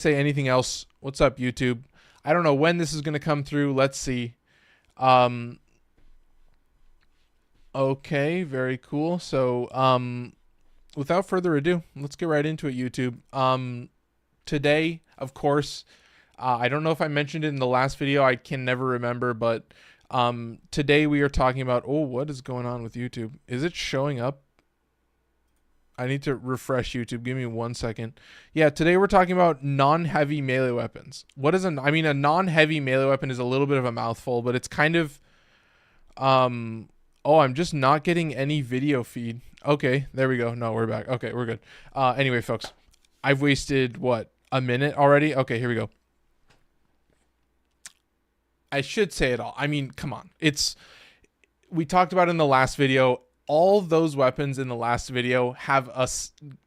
say anything else. What's up, YouTube? I don't know when this is going to come through. Let's see. Okay, very cool. So, without further ado, let's get right into it, YouTube. Today, of course, I don't know if I mentioned it in the last video. I can never remember, but today we are talking about, oh, what is going on with YouTube? Is it showing up? I need to refresh YouTube. Give me 1 second. Yeah, today we're talking about non-heavy melee weapons. What is a non-heavy melee weapon is a little bit of a mouthful, but it's kind of, oh, I'm just not getting any video feed. Okay, there we go. No, we're back. Okay, we're good. Anyway, folks, I've wasted, what, a minute already? Okay, here we go. I should say it all. I mean, come on. We talked about in the last video, all those weapons in the last video have a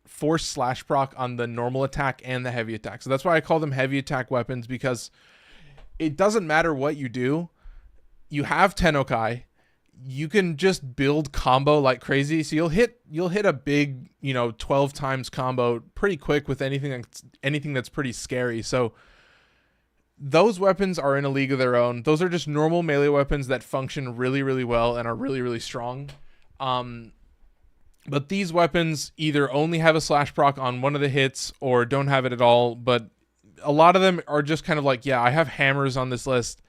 force slash proc on the normal attack and the heavy attack. So that's why I call them heavy attack weapons, because it doesn't matter what you do. You have Tennokai. You can just build combo like crazy. So you'll hit a big, 12 times combo pretty quick with anything that's pretty scary. So those weapons are in a league of their own. Those are just normal melee weapons that function really, really well and are really, really strong. But these weapons either only have a slash proc on one of the hits or don't have it at all. But a lot of them are just kind of like, yeah, I have hammers on this list.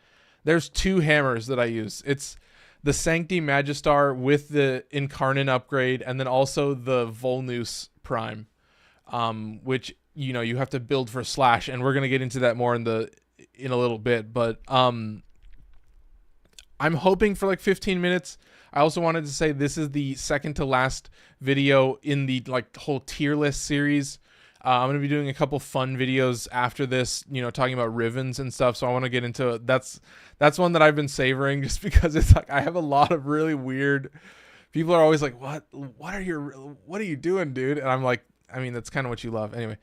There's 2 hammers that I use. It's the Sancti Magistar with the Incarnate upgrade, and then also the Volnus Prime, which, you have to build for slash. And we're going to get into that more in a little bit. But, I'm hoping for like 15 minutes. I also wanted to say this is the second to last video in the whole tier list series. I'm going to be doing a couple fun videos after this, talking about rivens and stuff. So I want to get into it. That's one that I've been savoring just because it's like I have a lot of really weird people are always like, what are you doing, dude? And I'm like, I mean, that's kind of what you love. Anyway,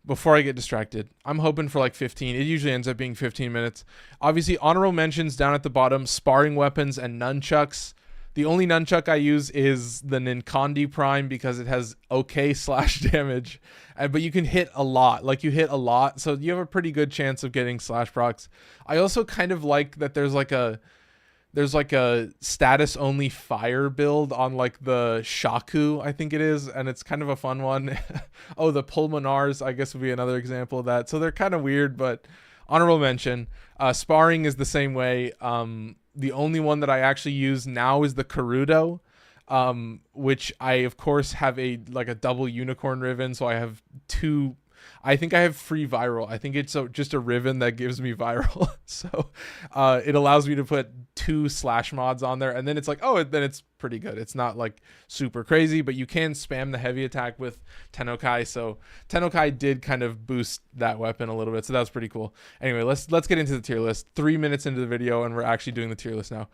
before I get distracted, I'm hoping for like 15. It usually ends up being 15 minutes. Obviously, honorable mentions down at the bottom, sparring weapons and nunchucks. The only nunchuck I use is the Nikana Prime because it has okay slash damage, but you can hit a lot. Like you hit a lot, so you have a pretty good chance of getting slash procs. I also kind of like that there's like a status only fire build on like the Shaku, I think it is, and it's kind of a fun one. Oh, the Pulmonars, I guess, would be another example of that. So they're kind of weird, but honorable mention. Sparring is the same way. The only one that I actually use now is the Korrudo, which I, of course, have a double unicorn riven. So I have 2. I think I have free viral. I think it's just a riven that gives me viral. So it allows me to put 2 slash mods on there. And then it's like, oh, then it's pretty good. It's not like super crazy, but you can spam the heavy attack with Tennokai. So Tennokai did kind of boost that weapon a little bit. So that was pretty cool. Anyway, let's get into the tier list. 3 minutes into the video, and we're actually doing the tier list now.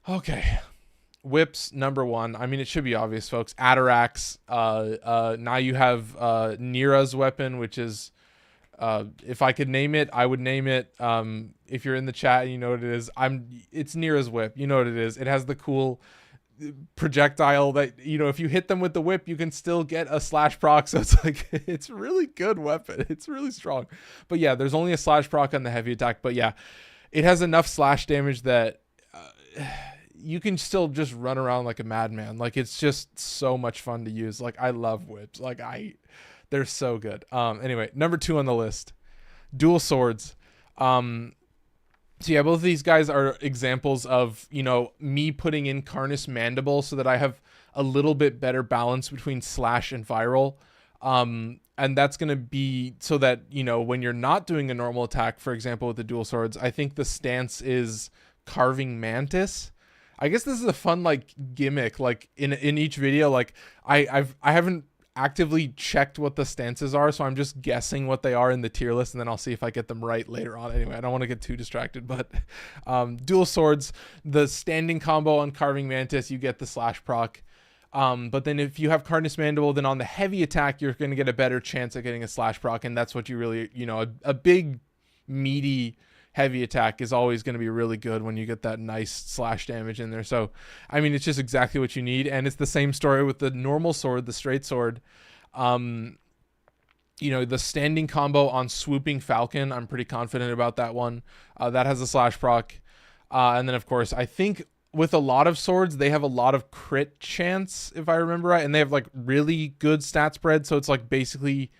Okay. Whips, number 1. I mean, it should be obvious, folks. Atarax. Now you have Nira's weapon, which is, if I could name it, I would name it. If you're in the chat and you know what it is, it's Nira's whip. You know what it is. It has the cool projectile that, if you hit them with the whip, you can still get a slash proc. So it's like, it's a really good weapon. It's really strong. But yeah, there's only a slash proc on the heavy attack. But yeah, it has enough slash damage that you can still just run around like a madman. Like, it's just so much fun to use. Like, I love whips. Like, they're so good. Anyway, number 2 on the list, dual swords. So yeah, both of these guys are examples of, me putting in Carnus Mandible so that I have a little bit better balance between slash and viral. And that's going to be so that, when you're not doing a normal attack, for example, with the dual swords, I think the stance is Carving Mantis. I guess this is a fun gimmick. Like in each video, like I haven't actively checked what the stances are, so I'm just guessing what they are in the tier list, and then I'll see if I get them right later on. Anyway, I don't want to get too distracted, but dual swords, the standing combo on Carving Mantis, you get the slash proc. But then if you have Carnus Mandible, then on the heavy attack, you're going to get a better chance at getting a slash proc, and that's what you really, a big meaty heavy attack is always going to be really good when you get that nice slash damage in there. So, I mean, it's just exactly what you need. And it's the same story with the normal sword, the straight sword. You know, the standing combo on Swooping Falcon, I'm pretty confident about that one. That has a slash proc. And then, of course, I think with a lot of swords, they have a lot of crit chance, if I remember right. And they have, like, really good stat spread. So it's, like, basically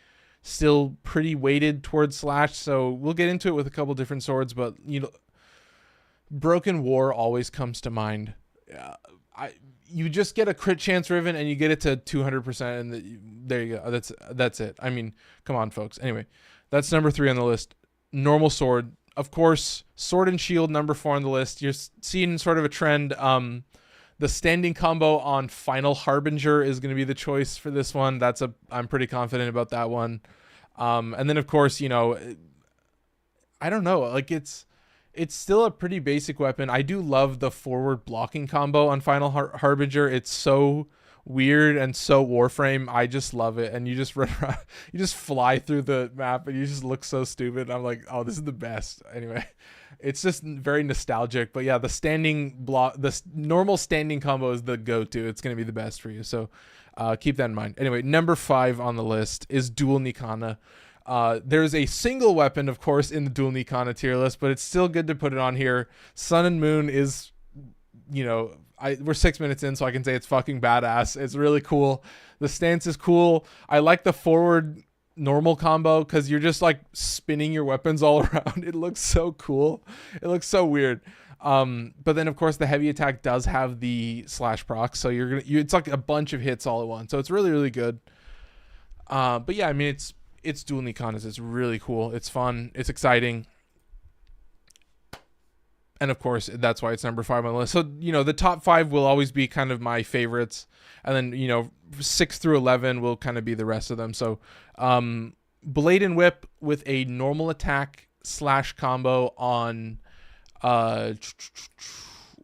still pretty weighted towards slash. So we'll get into it with a couple different swords. But, you know, Broken War always comes to mind. You just get a crit chance Riven and you get it to 200%, and there you go. That's it. I mean, come on, folks. Anyway, that's number 3 on the list. Normal sword, of course. Sword and shield, number 4 on the list. You're seeing sort of a trend. The standing combo on Final Harbinger is going to be the choice for this one. I'm pretty confident about that one. And then, of course, you know, I don't know, like it's still a pretty basic weapon. I do love the forward blocking combo on Final Harbinger. It's so weird and so Warframe. I just love it. And you just run around, you just fly through the map and you just look so stupid. I'm like, oh, this is the best. Anyway, it's just very nostalgic. But yeah, the standing block, the normal standing combo is the go-to. It's going to be the best for you. So keep that in mind. Anyway, number 5 on the list is Dual Nikana. There's a single weapon, of course, in the Dual Nikana tier list, but it's still good to put it on here. Sun and Moon is, you know, we're 6 minutes in, so I can say it's fucking badass. It's really cool. The stance is cool. I like the forward normal combo because you're just like spinning your weapons all around. It looks so cool. It looks so weird. But then, of course, the heavy attack does have the slash proc, so it's like a bunch of hits all at once. So it's really, really good. But yeah, I mean, it's Dual Nikanas. It's really cool. It's fun. It's exciting. And of course, that's why it's number 5 on the list. So, you know, the top 5 will always be kind of my favorites. And then, you know, 6 through 11 will kind of be the rest of them. So, Blade and Whip with a normal attack slash combo on,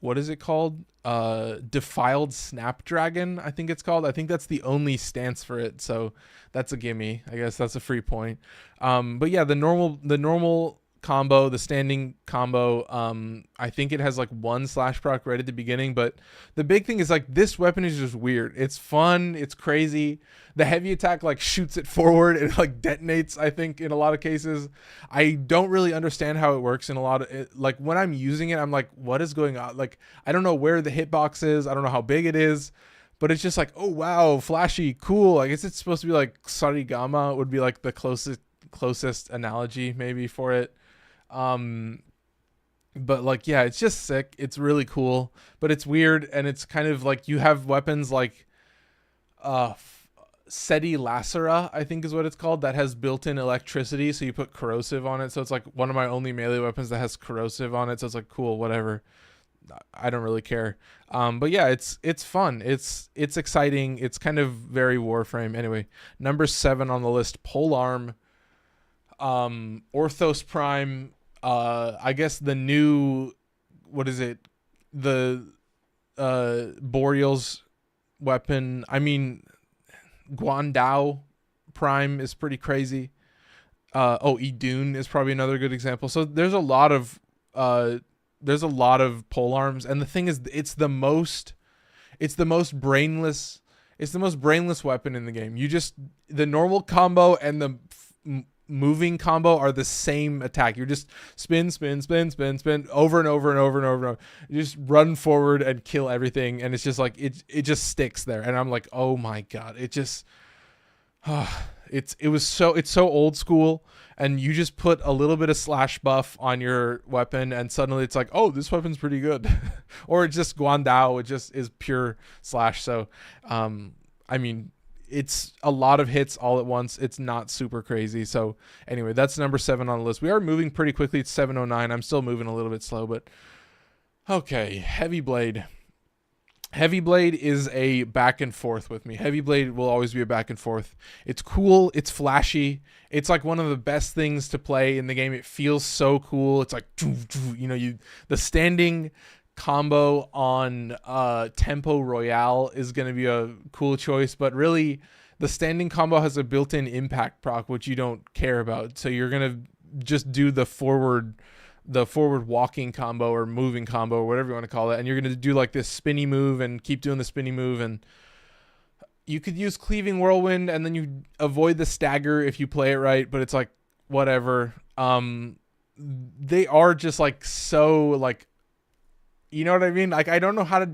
what is it called? Defiled Snapdragon, I think it's called. I think that's the only stance for it. So that's a gimme. I guess that's a free point. But yeah, the normal combo, the standing combo, I think it has like 1 slash proc right at the beginning, but the big thing is like this weapon is just weird. It's fun, it's crazy. The heavy attack like shoots it forward and like detonates, I think, in a lot of cases. I don't really understand how it works in a lot of it. Like when I'm using it, I'm like, what is going on? Like I don't know where the hitbox is, I don't know how big it is, but it's just like, oh wow, flashy, cool. I guess it's supposed to be like Sarigama would be like the closest analogy maybe for it. But like, yeah, it's just sick. It's really cool, but it's weird. And it's kind of like you have weapons like, Seti Lacera, I think is what it's called, that has built-in electricity. So you put corrosive on it. So it's like one of my only melee weapons that has corrosive on it. So it's like, cool, whatever. I don't really care. But yeah, it's fun. It's exciting. It's kind of very Warframe. Anyway, number 7 on the list, Polearm, Orthos Prime, I guess the new, what is it? The Boreal's weapon. I mean, Guandao Prime is pretty crazy. Idun is probably another good example. So there's a lot of polearms, and the thing is, it's the most brainless weapon in the game. The normal combo and the moving combo are the same attack. You're just spin over and over and over and over and over. You just run forward and kill everything, and it's just like it just sticks there. And I'm like, oh my god, it's so old school. And you just put a little bit of slash buff on your weapon, and suddenly it's like, oh, this weapon's pretty good. Or it's just Guandao, it just is pure slash. So I mean, it's a lot of hits all at once. It's not super crazy. So anyway, that's number 7 on the list. We are moving pretty quickly. It's 7:09. I'm still moving a little bit slow, but okay. Heavy Blade. Heavy Blade is a back and forth with me. Heavy Blade will always be a back and forth. It's cool. It's flashy. It's like one of the best things to play in the game. It feels so cool. It's like, you know, the standing combo on Tempo Royale is going to be a cool choice, but really the standing combo has a built-in impact proc, which you don't care about. So you're going to just do the forward walking combo or moving combo or whatever you want to call it, and you're going to do like this spinny move and keep doing the spinny move. And You could use Cleaving Whirlwind, and then you avoid the stagger if you play it right, but it's like, whatever. They are just like, so like, you know what I mean? Like, I don't know how to,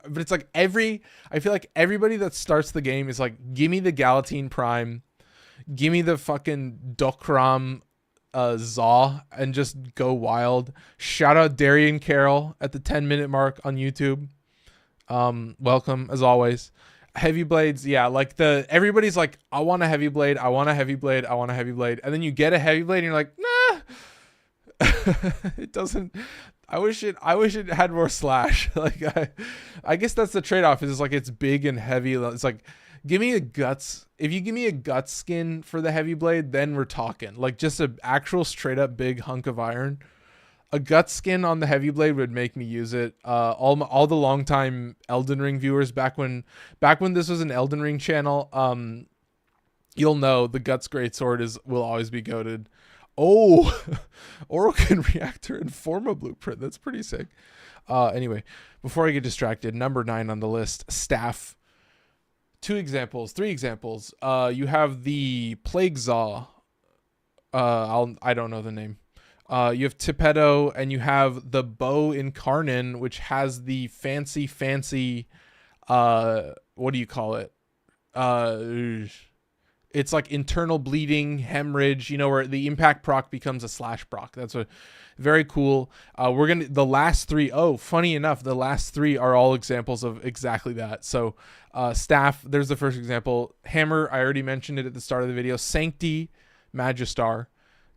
but it's like I feel like everybody that starts the game is like, give me the Galatine Prime, give me the fucking Dokram Zaw, and just go wild. Shout out Darian Carroll at the 10-minute mark on YouTube. Welcome as always. Heavy blades, yeah, like everybody's like, I want a heavy blade, I want a heavy blade, I want a heavy blade, and then you get a heavy blade and you're like, nah. It doesn't. I wish it had more slash. Like, I guess that's the trade-off, is it's like, it's big and heavy. It's like, give me a guts. If you give me a guts skin for the heavy blade, then we're talking like just an actual straight up big hunk of iron. A gut skin on the heavy blade would make me use it. All the longtime Elden Ring viewers back when this was an Elden Ring channel, you'll know the Guts Greatsword will always be goated. Oh, Orokin Reactor and Forma Blueprint. That's pretty sick. Anyway, before I get distracted, number 9 on the list, Staff. 3 examples. You have the Plague Zaw. I don't know the name. You have Tipeto, and you have the Bow Incarnin, which has the fancy, what do you call it? It's like internal bleeding, hemorrhage, you know, where the impact proc becomes a slash proc. That's very cool. The last 3, funny enough, the last 3 are all examples of exactly that. So, Staff, there's the first example. Hammer, I already mentioned it at the start of the video. Sancti, Magistar,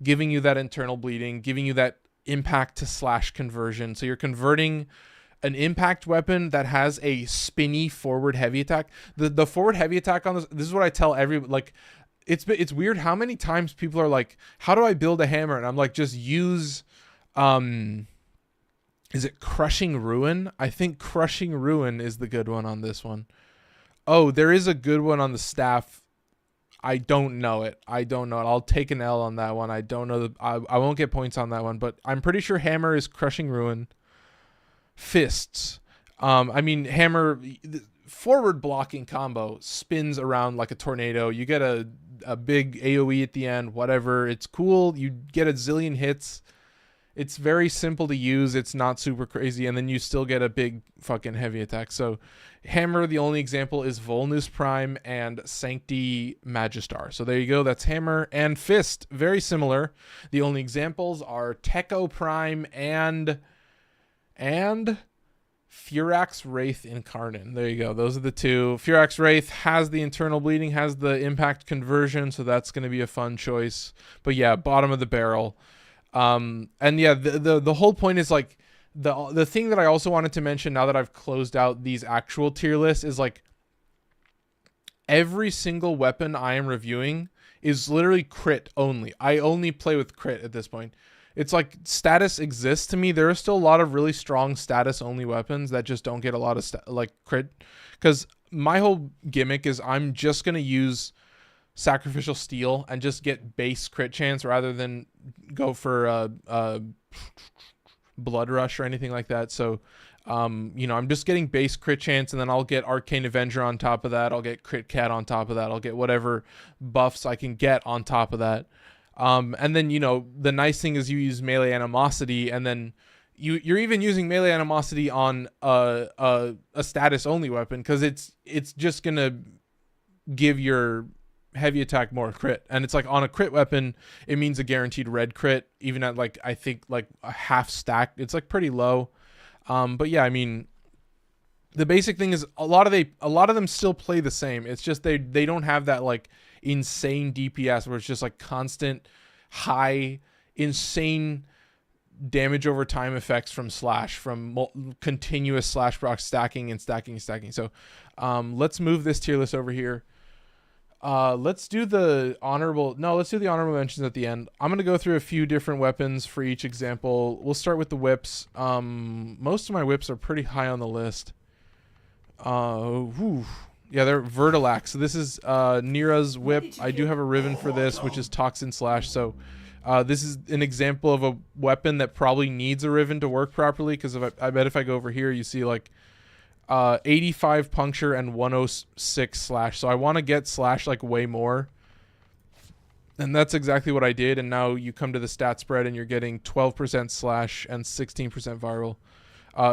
giving you that internal bleeding, giving you that impact to slash conversion. So you're converting an impact weapon that has a spinny forward heavy attack. The forward heavy attack on this is what I tell like, it's weird how many times people are like, how do I build a hammer? And I'm like, just use, is it Crushing Ruin? I think Crushing Ruin is the good one on this one. Oh, there is a good one on the Staff. I don't know it. I'll take an L on that one. I don't know. I won't get points on that one, but I'm pretty sure Hammer is Crushing Ruin. Fists. I mean, Hammer, forward blocking combo spins around like a tornado. You get a big AoE at the end, whatever. It's cool. You get a zillion hits. It's very simple to use. It's not super crazy. And then you still get a big fucking heavy attack. So Hammer, the only example is Volnus Prime and Sancti Magistar. So there you go. That's Hammer. And Fist, very similar. The only examples are Techo Prime and Furax Wraith Incarnin. There you go. Those are the 2. Furax Wraith has the internal bleeding, has the impact conversion, so that's going to be a fun choice. But yeah, bottom of the barrel. And yeah, the whole point is like, the thing that I also wanted to mention now that I've closed out these actual tier lists is like, every single weapon I am reviewing is literally crit only. I only play with crit at this point. It's like, status exists to me. There are still a lot of really strong status only weapons that just don't get a lot of like crit, because my whole gimmick is I'm just going to use Sacrificial Steel and just get base crit chance rather than go for Blood Rush or anything like that. So, you know, I'm just getting base crit chance, and then I'll get Arcane Avenger on top of that. I'll get Crit Cat on top of that. I'll get whatever buffs I can get on top of that. And then, you know, the nice thing is you use Melee Animosity, and then you're even using Melee Animosity on a status only weapon, because it's just gonna give your heavy attack more crit. And it's like, on a crit weapon, it means a guaranteed red crit, even at like, I think like a half stack. It's like pretty low. But yeah, I mean, the basic thing is a lot of them still play the same. It's just they don't have that like insane DPS where it's just like constant high insane damage over time effects from slash, from continuous slash proc stacking and stacking. So let's move this tier list over here. Let's do the honorable mentions at the end. I'm going to go through a few different weapons for each example. We'll start with the whips. Most of my whips are pretty high on the list. Yeah, they're Vertilax. So this is Nira's whip. I do have a riven for this, which is Toxin Slash. So this is an example of a weapon that probably needs a riven to work properly, because I bet if I go over here, you see like 85 puncture, and 106 slash. So I want to get slash like way more. And that's exactly what I did. And now you come to the stat spread and you're getting 12% slash and 16% viral.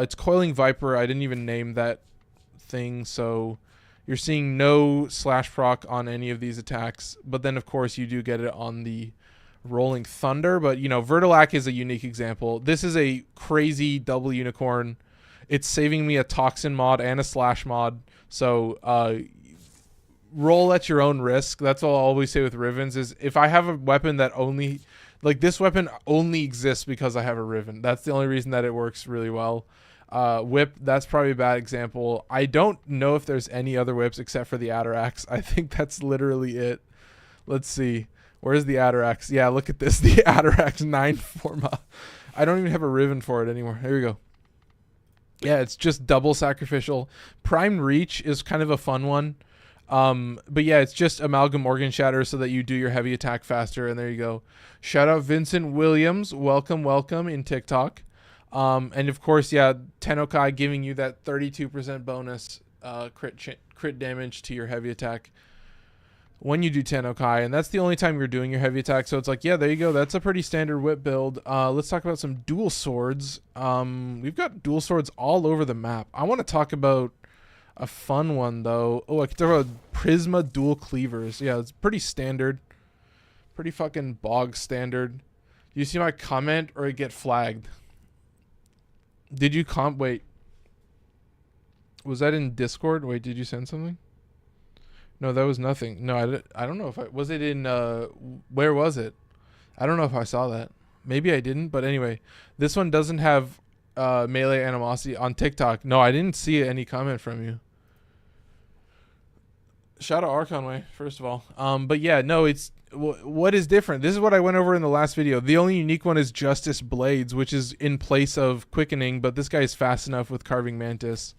It's Coiling Viper. I didn't even name that thing. So you're seeing no slash proc on any of these attacks. But then, of course, you do get it on the Rolling Thunder. But, you know, Vertilac is a unique example. This is a crazy double unicorn. It's saving me a Toxin mod and a slash mod. So, roll at your own risk. That's all I always say with Rivens is if I have a weapon that only, like this weapon only exists because I have a Riven. That's the only reason that it works really well. Whip, that's probably a bad example. I don't know if there's any other whips except for the Atarax. I think that's literally it. Let's see. Where's the Atarax? Yeah, look at this. The Atarax 9 Forma. I don't even have a Riven for it anymore. Here we go. Yeah, it's just double sacrificial. Prime Reach is kind of a fun one. But yeah, it's just Amalgam Organ Shatter so that you do your heavy attack faster, and there you go. Shout out Vincent Williams, welcome in TikTok. And of course, yeah, Tennokai giving you that 32% bonus crit damage to your heavy attack when you do Tennokai, and that's the only time you're doing your heavy attack. So it's like, yeah, there you go. That's a pretty standard whip build. Let's talk about some dual swords. We've got dual swords all over the map. I want to talk about a fun one though. Oh, I can talk about Prisma dual cleavers. Yeah, it's pretty standard. Pretty fucking bog standard. Do you see my comment or it get flagged? Did you wait. Was that in Discord? Wait, did you send something? No, that was nothing. No, I don't know if was it in where was it? I don't know if I saw that. Maybe I didn't, but anyway, this one doesn't have melee animosity on TikTok. No, I didn't see any comment from you. Shout out Archonway, first of all. But yeah, no, it's what is different. This is what I went over in the last video. The only unique one is Justice Blades, which is in place of Quickening, but this guy is fast enough with Carving Mantis.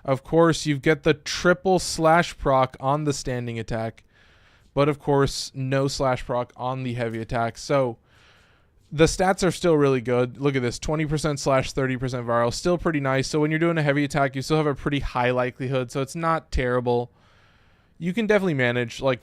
Of course, you get the triple slash proc on the standing attack, but of course, no slash proc on the heavy attack. So the stats are still really good. Look at this, 20% slash, 30% viral, still pretty nice. So when you're doing a heavy attack, you still have a pretty high likelihood, so it's not terrible. You can definitely manage. Like,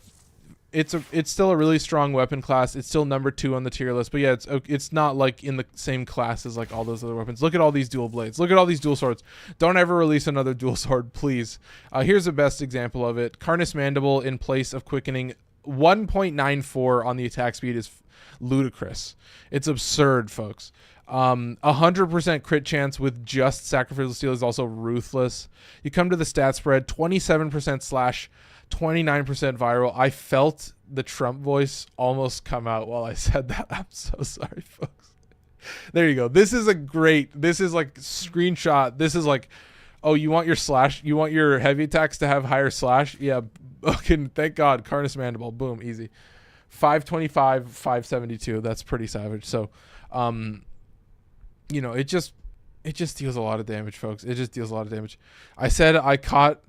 it's still a really strong weapon class. It's still number 2 on the tier list, but yeah, it's not like in the same class as like all those other weapons. Look at all these dual blades. Look at all these dual swords. Don't ever release another dual sword, please. Here's the best example of it. Carnus Mandible in place of Quickening. 1.94 on the attack speed is ludicrous. It's absurd, folks. 100% crit chance with just Sacrificial Steel is also ruthless. You come to the stat spread, 27% slash, 29% viral. I felt the Trump voice almost come out while I said that. I'm so sorry, folks. There you go. This is like screenshot. This is like, oh, you want your slash, you want your heavy attacks to have higher slash? Yeah. Okay, thank God. Carnus Mandible. Boom, easy. 525, 572. That's pretty savage. So, you know, it just deals a lot of damage, folks. It just deals a lot of damage. I said I caught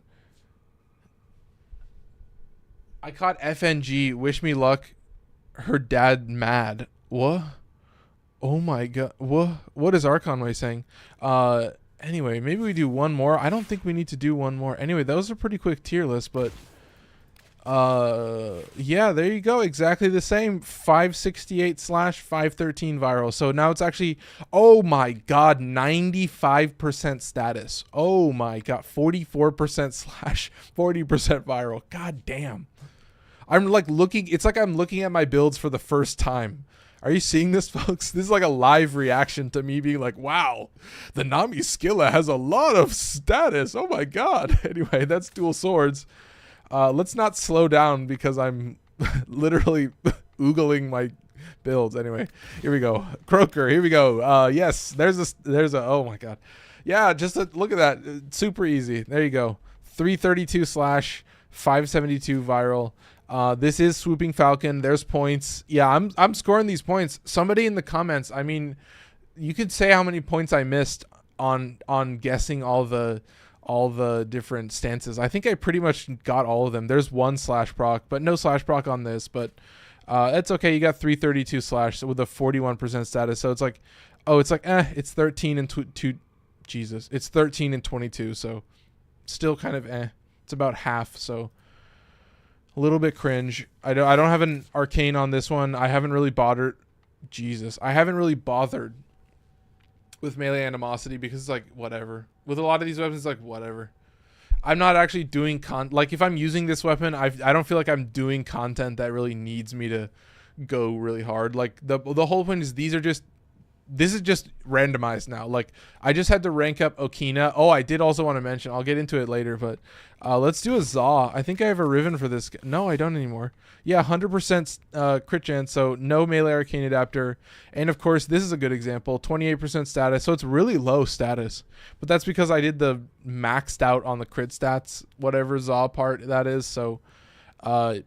FNG, wish me luck, her dad mad. What? Oh my god. What is Archonway saying? Anyway, maybe we do one more. I don't think we need to do one more. Anyway, that was a pretty quick tier list, but yeah, there you go. Exactly the same. 568 slash, 513 viral. So now it's actually, oh my god, 95% status. Oh my god, 44% slash, 40% viral. God damn. I'm like looking, it's like I'm looking at my builds for the first time. Are you seeing this, folks? This is like a live reaction to me being like, wow, the Nami Skilla has a lot of status. Oh my god. Anyway, that's dual swords. Let's not slow down because I'm literally oogling my builds. Anyway, here we go. Croaker, here we go. Yes, there's a, oh my god. Yeah, just look at that. Super easy. There you go. 332 slash, 572 viral. This is Swooping Falcon. There's points. Yeah, I'm scoring these points. Somebody in the comments, I mean, you could say how many points I missed on guessing all the different stances. I think I pretty much got all of them. There's one slash proc, but no slash proc on this, but it's okay. You got 332 slash with a 41% status. So it's like, oh, it's like, it's 13 and 2. Jesus, it's 13 and 22. So still kind of It's about half, so a little bit cringe. I don't have an arcane on this one. I haven't really bothered. Jesus, I haven't really bothered with melee animosity because it's like whatever. With a lot of these weapons, it's like whatever. I'm not actually doing like if I'm using this weapon, I don't feel like I'm doing content that really needs me to go really hard. Like the whole point is this is just randomized now. Like I just had to rank up Okina. Oh, I did also want to mention, I'll get into it later, but let's do a Zaw. I think I have a Riven for this. No, I don't anymore. Yeah, 100% crit chance, so no melee arcane adapter. And of course, this is a good example, 28% status, so it's really low status. But that's because I did the maxed out on the crit stats, whatever Zaw part that is, so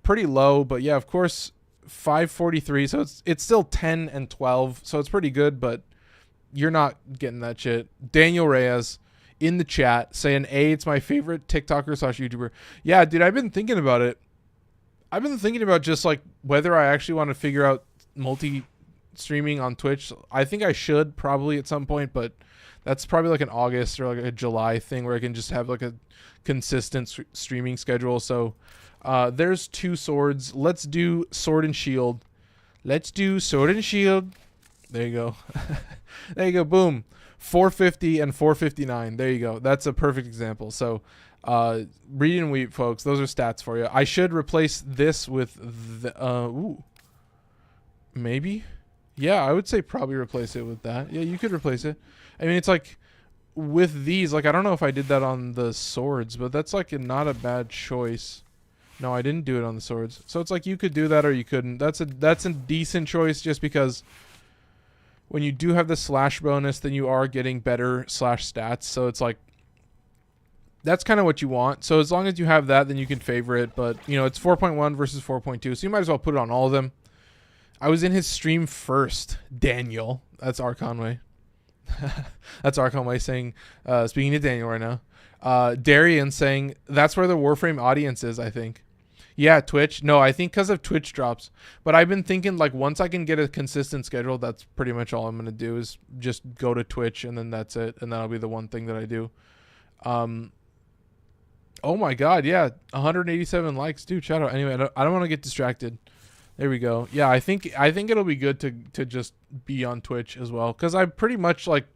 pretty low. But yeah, of course, 543, so it's still 10 and 12, so it's pretty good, but you're not getting that shit. Daniel Reyes in the chat saying, it's my favorite TikToker / YouTuber. Yeah, dude, I've been thinking about it. I've been thinking about just like whether I actually want to figure out multi-streaming on Twitch. I think I should probably at some point, but that's probably like an August or like a July thing where I can just have like a consistent streaming schedule. So there's 2 swords. Let's do sword and shield. Let's do sword and shield. There you go. There you go. Boom. 450 and 459. There you go. That's a perfect example. So read and weep, folks. Those are stats for you. I should replace this with the maybe. Yeah, I would say probably replace it with that. Yeah, you could replace it. I mean, it's like with these, like I don't know if I did that on the swords, but that's like not a bad choice. No, I didn't do it on the swords. So it's like you could do that or you couldn't. That's a decent choice just because when you do have the slash bonus, then you are getting better slash stats. So it's like that's kind of what you want. So as long as you have that, then you can favor it. But, you know, it's 4.1 versus 4.2. So you might as well put it on all of them. I was in his stream first. Daniel. That's R. Conway. That's R. Conway saying, speaking to Daniel right now. Darian saying, that's where the Warframe audience is, I think. Yeah, Twitch. No, I think because of Twitch drops. But I've been thinking, like, once I can get a consistent schedule, that's pretty much all I'm going to do is just go to Twitch, and then that's it. And that'll be the one thing that I do. Oh, my God. Yeah, 187 likes. Dude, shout out. Anyway, I don't want to get distracted. There we go. Yeah, I think it'll be good to just be on Twitch as well. Because I pretty much, like,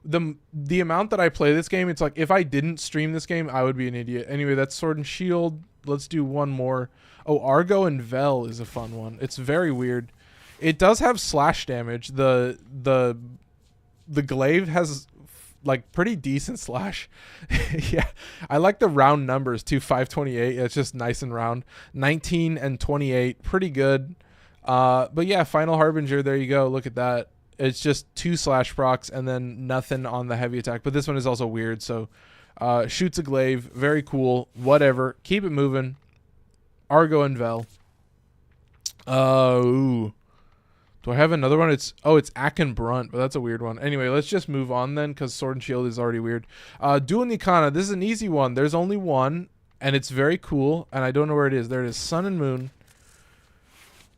the amount that I play this game, it's like, if I didn't stream this game, I would be an idiot. Anyway, that's Sword and Shield. Let's do one more. Oh, Argo and Vel is a fun one. It's very weird. It does have slash damage. The glaive has like pretty decent slash. Yeah, I like the round numbers too. 528. It's just nice and round. 19 and 28, pretty good. But yeah, Final Harbinger. There you go. Look at that. It's just 2 slash procs and then nothing on the heavy attack. But this one is also weird. So. Shoots a glaive. Very cool. Whatever. Keep it moving. Argo and Vel. Ooh. Do I have another one? It's Akin Brunt, but that's a weird one. Anyway, let's just move on then, because Sword and Shield is already weird. Dual Nikana. This is an easy one. There's only one, and it's very cool, and I don't know where it is. There it is. Sun and Moon.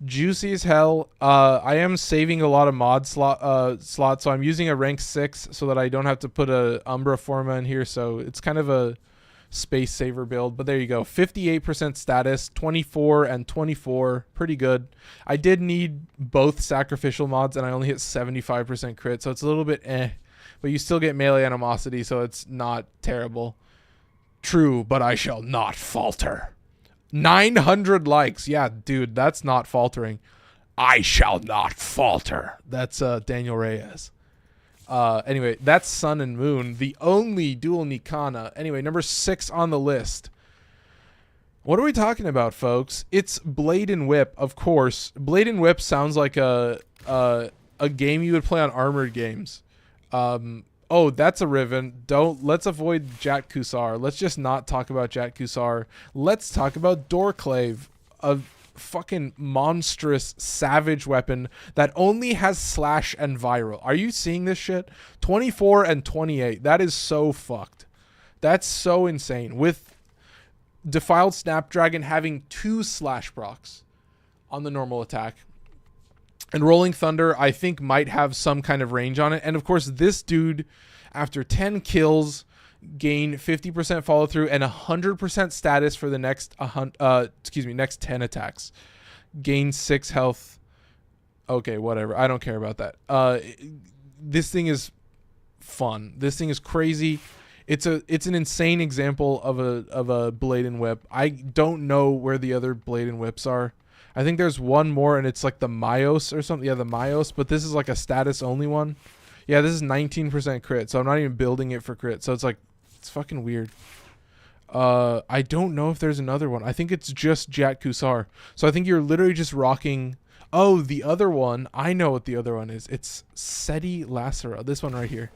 Juicy as hell. I am saving a lot of mod slots, so I'm using a rank 6 so that I don't have to put a Umbra Forma in here, so it's kind of a space saver build. But there you go. 58% status, 24 and 24. Pretty good. I did need both sacrificial mods, and I only hit 75% crit, so it's a little bit but you still get melee animosity, so it's not terrible. True, but I shall not falter. 900 likes. Yeah, dude, that's not faltering. I shall not falter. That's Daniel Reyes. Anyway, that's Sun and Moon, the only dual Nikana. Anyway, number 6 on the list. What are we talking about, folks? It's Blade and Whip, of course. Blade and Whip sounds like a game you would play on Armored games. Oh, that's a Riven. Let's avoid Jat Kusar. Let's just not talk about Jat Kusar. Let's talk about Doorclave, a fucking monstrous savage weapon that only has slash and viral. Are you seeing this shit? 24 and 28. That is so fucked. That's so insane. With Defiled Snapdragon having 2 slash procs on the normal attack. And Rolling Thunder, I think, might have some kind of range on it. And, of course, this dude, after 10 kills, gain 50% follow through and 100% status for the next next 10 attacks. Gain 6 health. Okay, whatever. I don't care about that. This thing is fun. This thing is crazy. It's an insane example of a blade and whip. I don't know where the other blade and whips are. I think there's one more and it's like the Myos or something. Yeah, the Myos, but this is like a status only one. Yeah, this is 19% crit, so I'm not even building it for crit. So it's like, it's fucking weird. I don't know if there's another one. I think it's just Jat Kusar. So I think you're literally just rocking. Oh, the other one. I know what the other one is. It's Seti Lacera. This one right here.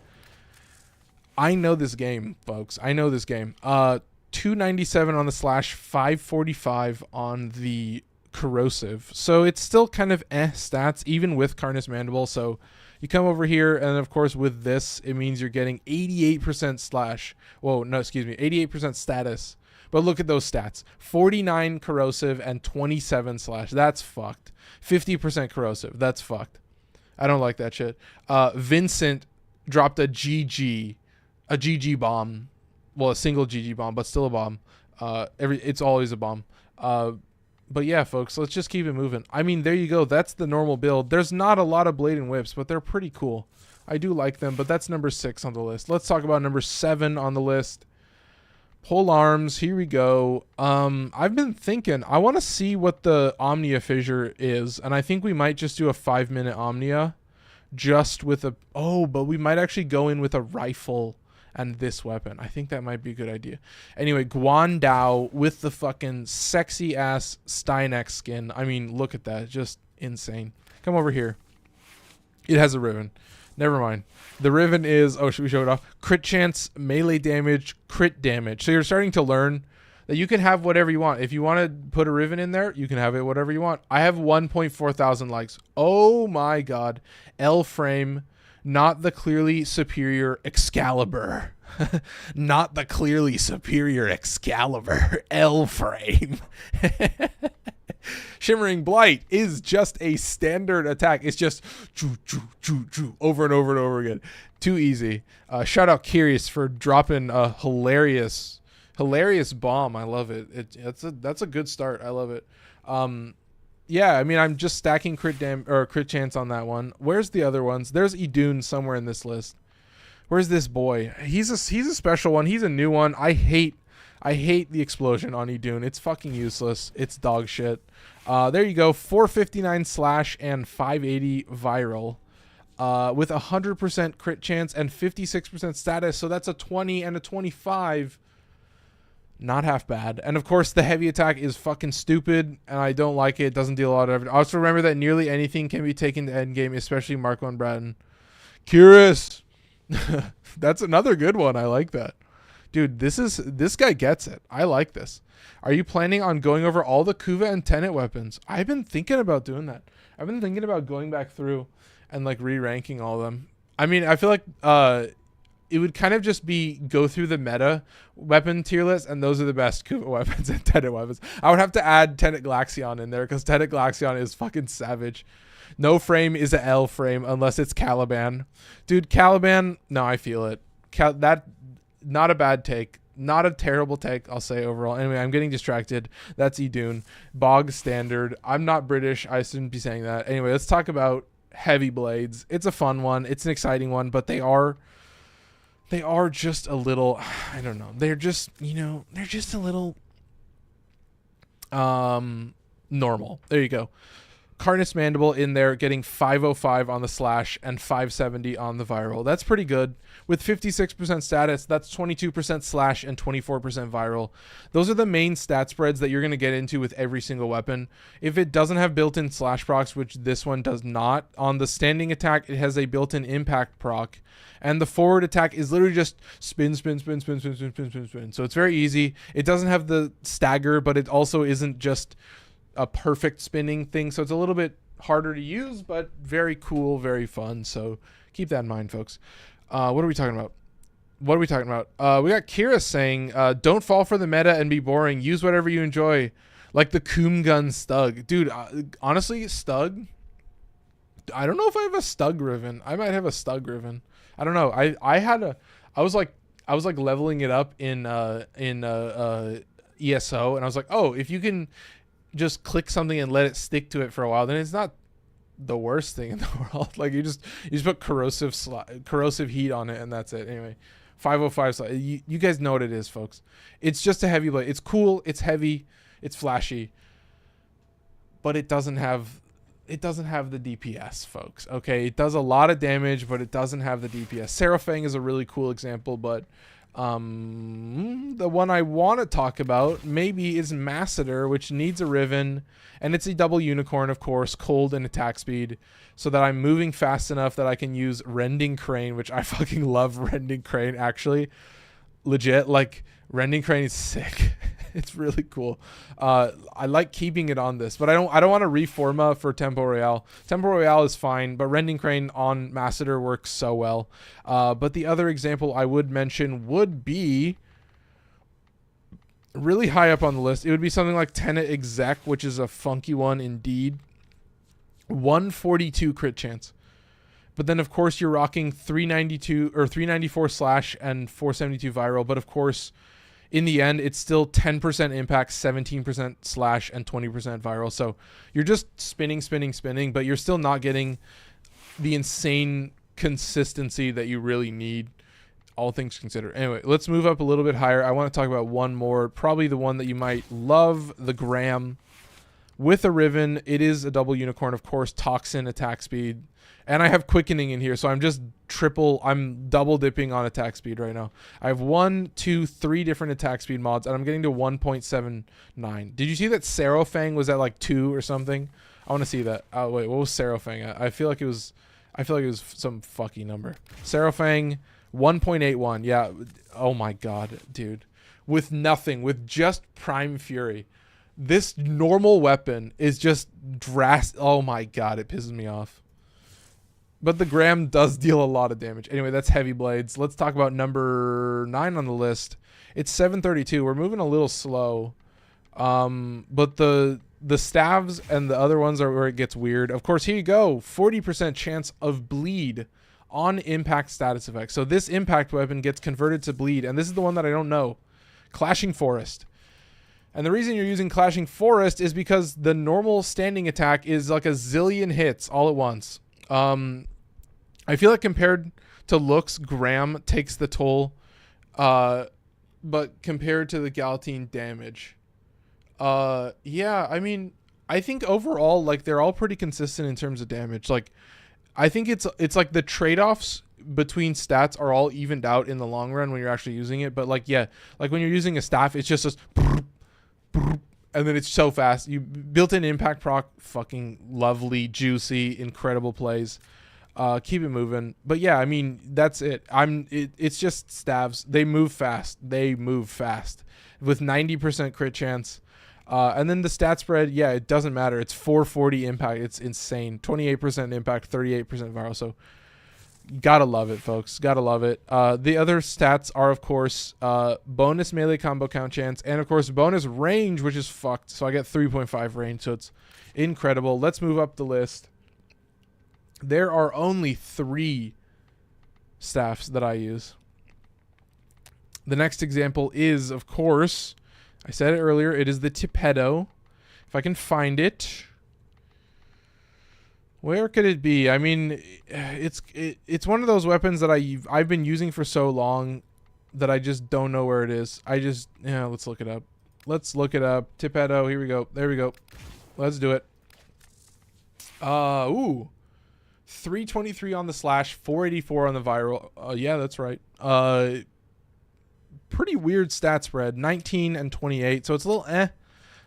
I know this game, folks. I know this game. 297 on the slash, 545 on the corrosive. So it's still kind of stats, even with Carnus Mandible. So you come over here, and of course with this, it means you're getting 88% slash. Whoa, no, excuse me, 88% status. But look at those stats. 49 corrosive and 27 slash. That's fucked. 50% corrosive. That's fucked. I don't like that shit. Vincent dropped a GG bomb. Well, a single GG bomb, but still a bomb. It's always a bomb. But yeah, folks, let's just keep it moving. I mean, there you go. That's the normal build. There's not a lot of blade and whips, but they're pretty cool. I do like them, but that's number 6 on the list. Let's talk about number 7 on the list. Polearms. Here we go. I've been thinking, I want to see what the Omnia fissure is, and I think we might just do a 5-minute Omnia just with a... Oh, but we might actually go in with a rifle and this weapon. I think that might be a good idea. Anyway, Guandao with the fucking sexy ass Steineck skin. I mean, look at that. Just insane. Come over here. It has a riven. Never mind. The riven is... Oh, should we show it off? Crit chance, melee damage, crit damage. So you're starting to learn that you can have whatever you want. If you want to put a riven in there, you can have it whatever you want. I have 1.4 thousand likes. Oh my god. L-frame. Not the clearly superior Excalibur. Not the clearly superior Excalibur. L-frame. Shimmering Blight is just a standard attack. It's just over and over and over again. Too easy. Shout out Curious for dropping a hilarious bomb. I love it. That's a good start. I love it. Yeah, I mean, I'm just stacking crit chance on that one. Where's the other ones? There's Idun somewhere in this list. Where's this boy? He's a special one. He's a new one. I hate the explosion on Idun. It's fucking useless. It's dog shit. There you go. 459 slash and 580 viral. With 100% crit chance and 56% status. So that's a 20 and a 25. Not half bad. And of course, the heavy attack is fucking stupid, and I don't like it. It doesn't deal a lot of it. Also remember that nearly anything can be taken to endgame, especially Marco and Bratton. Curious. That's another good one. I like that. Dude, this guy gets it. I like this. Are you planning on going over all the Kuva and Tenet weapons? I've been thinking about doing that. I've been thinking about going back through and like re-ranking all of them. I mean, I feel like it would kind of just be go through the meta weapon tier list, and those are the best Kuva weapons and Tenet weapons. I would have to add Tenet Glaxion in there because Tenet Glaxion is fucking savage. No frame is a L frame unless it's Caliban. Dude, Caliban, no, I feel it. That, not a bad take. Not a terrible take, I'll say overall. Anyway, I'm getting distracted. That's Idun. Bog standard. I'm not British. I shouldn't be saying that. Anyway, let's talk about heavy blades. It's a fun one. It's an exciting one, but they are just a little, I don't know. They're just, they're just a little normal. There you go. Carnus Mandible in there getting 505 on the slash and 570 on the viral. That's pretty good. With 56% status, that's 22% slash and 24% viral. Those are the main stat spreads that you're going to get into with every single weapon. If it doesn't have built-in slash procs, which this one does not, on the standing attack, it has a built-in impact proc. And the forward attack is literally just spin. So it's very easy. It doesn't have the stagger, but it also isn't just a perfect spinning thing. So it's a little bit harder to use, but very cool, very fun. So keep that in mind, folks. What are we talking about? We got Kira saying, don't fall for the meta and be boring. Use whatever you enjoy. Like the Coom Gun Stug. Dude, honestly, Stug, I don't know if I have a Stug Riven. I might have a Stug Riven. I don't know. I I was like leveling it up in ESO, and I was like, oh, if you can just click something and let it stick to it for a while, then it's not the worst thing in the world. Like you just put corrosive heat on it, and that's it. Anyway, 505. You guys know what it is, folks. It's just a heavy blade. It's cool. It's heavy. It's flashy, but it doesn't have the DPS, folks. Okay, it does a lot of damage, but it doesn't have the DPS. Seraphang is a really cool example, but the one I want to talk about maybe is Masseter, which needs a Riven, and it's a double unicorn, of course, cold and attack speed, so that I'm moving fast enough that I can use Rending Crane, which I fucking love Rending Crane, actually. Legit, like, Rending Crane is sick. It's really cool. I like keeping it on this, but I don't want to reforma for Tempo Royale. Tempo Royale is fine, but Rending Crane on Masseter works so well. But the other example I would mention would be really high up on the list. It would be something like Tenet Exec, which is a funky one indeed. 142 crit chance. But then, of course, you're rocking 392 or 394 slash and 472 viral. But, of course, in the end, it's still 10% impact, 17% slash, and 20% viral. So you're just spinning, but you're still not getting the insane consistency that you really need, all things considered. Anyway, let's move up a little bit higher. I want to talk about one more, probably the one that you might love, the Graham. With a Riven, it is a double unicorn, of course, Toxin, attack speed. And I have quickening in here, so I'm double dipping on attack speed right now. I have 1, 2, 3 different attack speed mods, and I'm getting to 1.79. Did you see that Seraphang was at like 2 or something? I want to see that. Oh wait, what was Seraphang at? I feel like it was some fucking number. Seraphang 1.81. Yeah. Oh my god, dude. With nothing, with just Prime Fury. This normal weapon is just drastic. Oh my god, it pisses me off. But the Graham does deal a lot of damage. Anyway, that's heavy blades. Let's talk about number 9 on the list. It's 732. We're moving a little slow. But the staves and the other ones are where it gets weird. Of course, here you go. 40% chance of bleed on impact status effect. So this impact weapon gets converted to bleed. And this is the one that I don't know. Clashing Forest. And the reason you're using Clashing Forest is because the normal standing attack is like a zillion hits all at once. I feel like compared to looks, Graham takes the toll, but compared to the Galatine damage, yeah, I mean, I think overall, like, they're all pretty consistent in terms of damage. Like, I think it's like the trade-offs between stats are all evened out in the long run when you're actually using it. But like, yeah, like when you're using a staff, it's just and then it's so fast. You built-in impact proc, fucking lovely, juicy, incredible plays. Keep it moving. But yeah, I mean, that's it. It's just staves. They move fast. With 90% crit chance. And then the stat spread, yeah, it doesn't matter. It's 440 impact. It's insane. 28% impact, 38% viral. So gotta love it, folks. Gotta love it. The other stats are, of course, bonus melee combo count chance, and of course bonus range, which is fucked. So I get 3.5 range, so it's incredible. Let's move up the list. There are only 3 staffs that I use. The next example is, of course, I said it earlier, it is the Tipedo. If I can find it. Where could it be? I mean, it's one of those weapons that I've been using for so long that I just don't know where it is. Yeah, let's look it up. Tipedo, here we go. There we go. Let's do it. Ooh. 323 on the slash, 484 on the viral. Yeah, that's right. Pretty weird stat spread. 19 and 28. So it's a little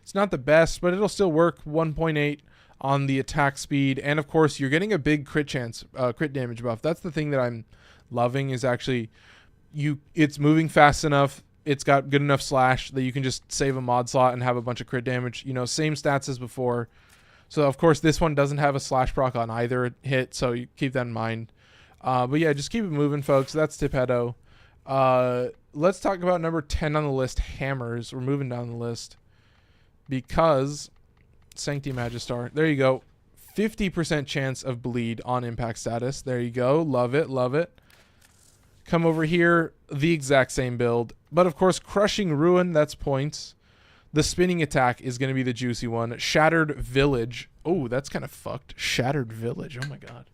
It's not the best, but it'll still work. 1.8 on the attack speed, and of course you're getting a big crit chance, crit damage buff. That's the thing that I'm loving, is actually it's moving fast enough, it's got good enough slash that you can just save a mod slot and have a bunch of crit damage, you know, same stats as before. So of course this one doesn't have a slash proc on either hit, so you keep that in mind. But yeah, just keep it moving, folks. That's Tipedo. Let's talk about number 10 on the list, hammers. We're moving down the list because Sancti Magistar. There you go. 50% chance of bleed on impact status. There you go. Love it. Love it. Come over here, the exact same build. But of course, Crushing Ruin, that's points. The spinning attack is going to be the juicy one. Shattered Village. Oh, that's kind of fucked. Shattered Village. Oh my god.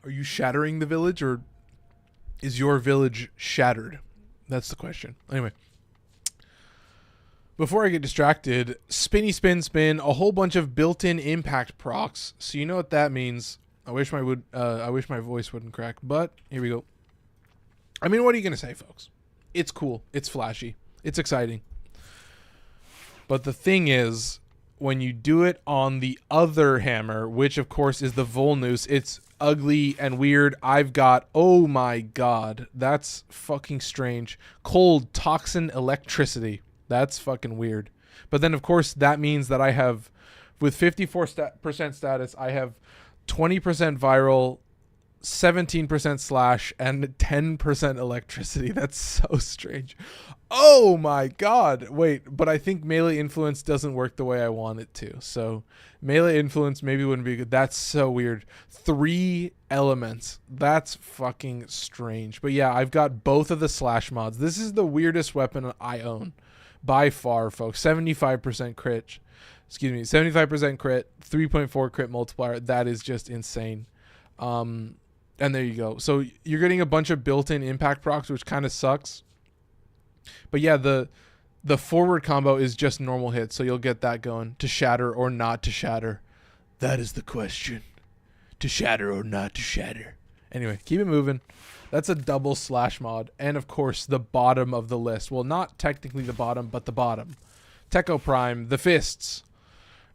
Are you shattering the village, or is your village shattered? That's the question. Anyway. Before I get distracted, spinny spin spin, a whole bunch of built-in impact procs. So you know what that means. I wish my voice wouldn't crack, but here we go. I mean, what are you gonna say, folks? It's cool. It's flashy. It's exciting. But the thing is, when you do it on the other hammer, which of course is the Volnus, it's ugly and weird. I've got, oh my god, that's fucking strange. Cold toxin electricity. That's fucking weird. But then, of course, that means that I have, with 54% status, I have 20% viral, 17% slash, and 10% electricity. That's so strange. Oh my god. Wait, but I think melee influence doesn't work the way I want it to. So melee influence maybe wouldn't be good. That's so weird. 3 elements. That's fucking strange. But yeah, I've got both of the slash mods. This is the weirdest weapon I own. By far, folks. 75% crit. Excuse me. 75% crit. 3.4 crit multiplier. That is just insane. And there you go. So you're getting a bunch of built-in impact procs, which kind of sucks. But yeah, the forward combo is just normal hits, so you'll get that going. To shatter or not to shatter. That is the question. To shatter or not to shatter. Anyway, keep it moving. That's a double slash mod. And of course, the bottom of the list. Well, not technically the bottom, but the bottom. Techo Prime, the fists.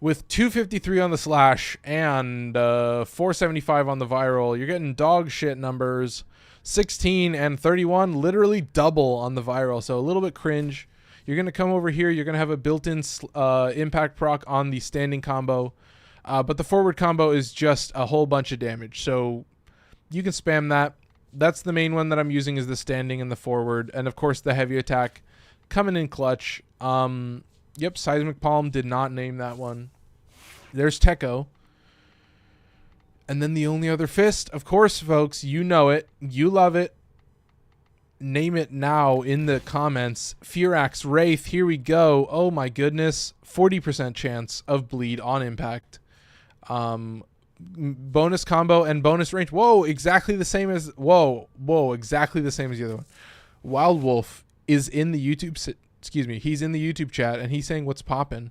With 253 on the slash and 475 on the viral, you're getting dog shit numbers. 16 and 31, literally double on the viral. So a little bit cringe. You're going to come over here. You're going to have a built-in impact proc on the standing combo. But the forward combo is just a whole bunch of damage. So you can spam that. That's the main one that I'm using, is the standing and the forward. And of course the heavy attack coming in clutch. Yep, Seismic Palm did not name that one. There's Techo. And then the only other fist, of course, folks, you know it. You love it. Name it now in the comments. Firax Wraith, here we go. Oh my goodness. 40% chance of bleed on impact. Bonus combo and bonus range. Whoa, exactly the same as... Whoa, exactly the same as the other one. Wild Wolf is in the YouTube... Excuse me, he's in the YouTube chat, and he's saying what's poppin'.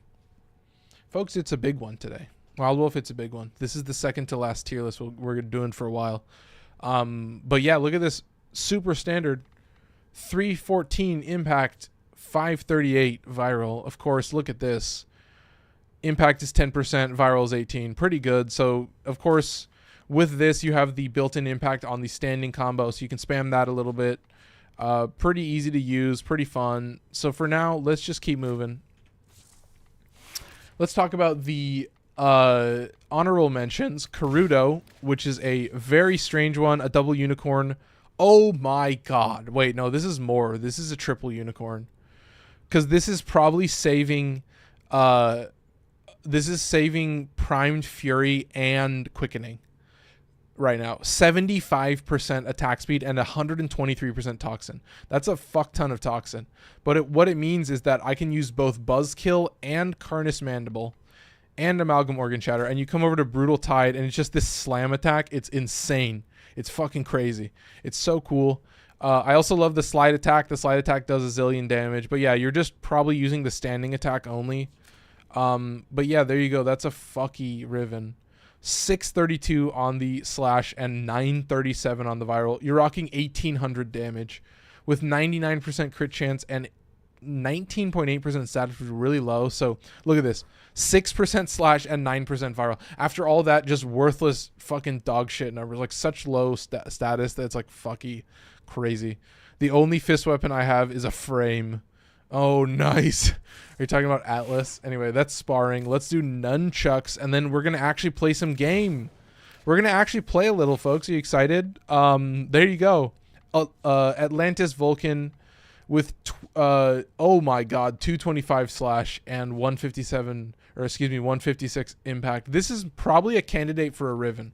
Folks, it's a big one today. Wild Wolf, it's a big one. This is the second to last tier list we're doing for a while. But yeah, look at this. Super standard. 314 impact, 538 viral. Of course, look at this. Impact is 10%, viral is 18. Pretty good. So, of course, with this, you have the built-in impact on the standing combo, so you can spam that a little bit. Pretty easy to use, pretty fun. So for now, let's just keep moving. Let's talk about the honorable mentions. Korrudo, which is a very strange one, a double unicorn. Oh my god. Wait, no, this is more. This is a triple unicorn. Because this is probably saving... this is saving Primed Fury and Quickening right now. 75% attack speed and 123% toxin. That's a fuck ton of toxin. But what it means is that I can use both Buzzkill and Carnus Mandible and Amalgam Organ Shatter, and you come over to Brutal Tide, and it's just this slam attack. It's insane. It's fucking crazy. It's so cool. I also love the slide attack. The slide attack does a zillion damage. But yeah, you're just probably using the standing attack only. But yeah, there you go. That's a fucky Riven. 632 on the slash and 937 on the viral. You're rocking 1800 damage with 99% crit chance and 19.8% status, which is really low. So look at this. 6% slash and 9% viral. After all that, just worthless fucking dog shit numbers. Like such low status that's like fucky crazy. The only fist weapon I have is a frame. Oh, nice. Are you talking about Atlas? Anyway, that's sparring. Let's do nunchucks, and then we're going to actually play some game. We're going to actually play a little, folks. Are you excited? There you go. Atlantis Vulcan with oh my god, 225 slash and 157, or excuse me, 156 impact. This is probably a candidate for a riven.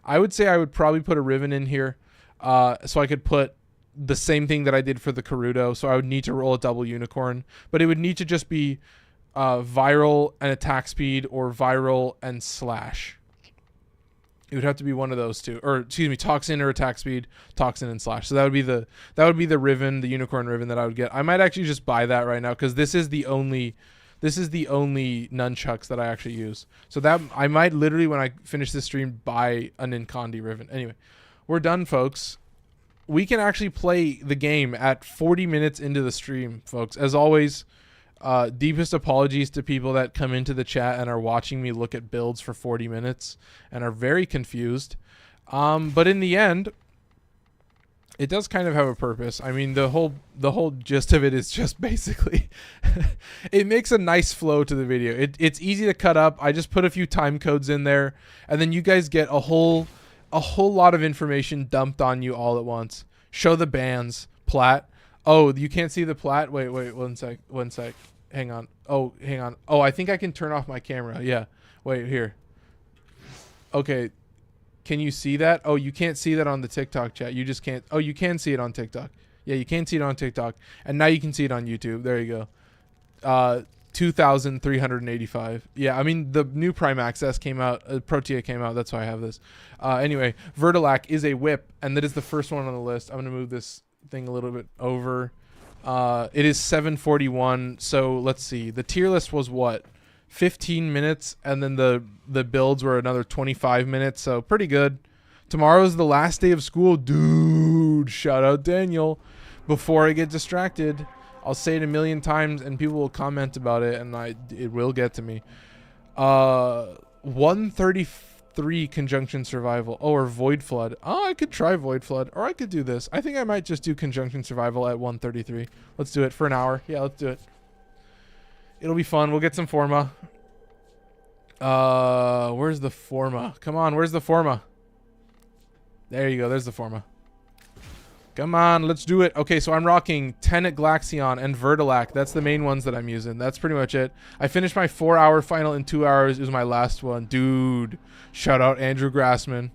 I would say I would probably put a riven in here, so I could put the same thing that I did for the korrudo. So I would need to roll a double unicorn, but it would need to just be viral and attack speed, or viral and slash. It would have to be one of those two, or excuse me, toxin or attack speed, toxin and slash. So that would be the riven, the unicorn riven that I would get. I might actually just buy that right now, because this is the only nunchucks that I actually use. So that I might literally, when I finish this stream, buy an Nikana riven. Anyway, we're done, folks. We can actually play the game at 40 minutes into the stream, folks. As always, deepest apologies to people that come into the chat and are watching me look at builds for 40 minutes and are very confused. But in the end, it does kind of have a purpose. I mean, the whole gist of it is just basically it makes a nice flow to the video. It's easy to cut up. I just put a few time codes in there, and then you guys get a whole lot of information dumped on you all at once. Show the bands, plat. Oh, you can't see the plat? Wait, one sec. Hang on. Oh, I think I can turn off my camera. Yeah. Wait, here. Okay. Can you see that? Oh, you can't see that on the TikTok chat. You just can't. Oh, you can see it on TikTok. Yeah, you can see it on TikTok. And now you can see it on YouTube. There you go. 2,385. Yeah, I mean, the new Prime Access came out. Protea came out. That's why I have this. Anyway, Vertilac is a whip, and that is the first one on the list. I'm going to move this thing a little bit over. It is 741. So let's see. The tier list was what? 15 minutes, and then the builds were another 25 minutes, so pretty good. Tomorrow's the last day of school, dude. Shout out Daniel. Before I get distracted, I'll say it a million times and people will comment about it, and it will get to me. 133 conjunction survival. Oh, or void flood. Oh, I could try void flood, or I could do this. I think I might just do conjunction survival at 133. Let's do it for an hour. Yeah, let's do it. It'll be fun. We'll get some forma. Where's the forma? Come on, where's the forma? There you go. There's the forma. Come on, let's do it. Okay, so I'm rocking Tenet Glaxion and Vertilac. That's the main ones that I'm using. That's pretty much it. I finished my 4-hour final in 2 hours. It was my last one. Dude, shout out Andrew Grassman.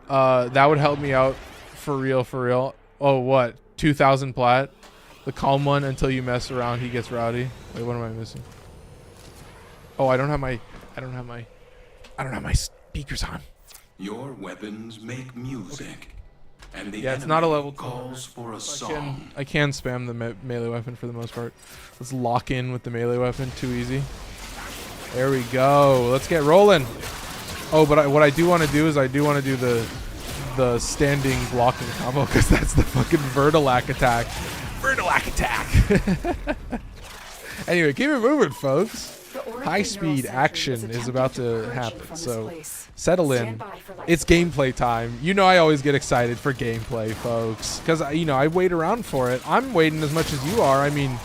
That would help me out for real, for real. Oh, what? 2,000 plat? The calm one until you mess around, he gets rowdy. Wait, what am I missing? Oh, I don't have my speakers on. Your weapons make music. Okay. And the yeah, it's not a level calls for a song. I can spam the melee weapon for the most part. Let's lock in with the melee weapon. Too easy. There we go. Let's get rolling. Oh, but what I do want to do is I do want to do the standing blocking combo, because that's the fucking Vertilac attack. Vertilac attack. Anyway, keep it moving, folks. High speed action is about to happen, so settle in. It's gameplay time. You know I always get excited for gameplay, folks, because I wait around for it. I'm waiting as much as you are. I mean,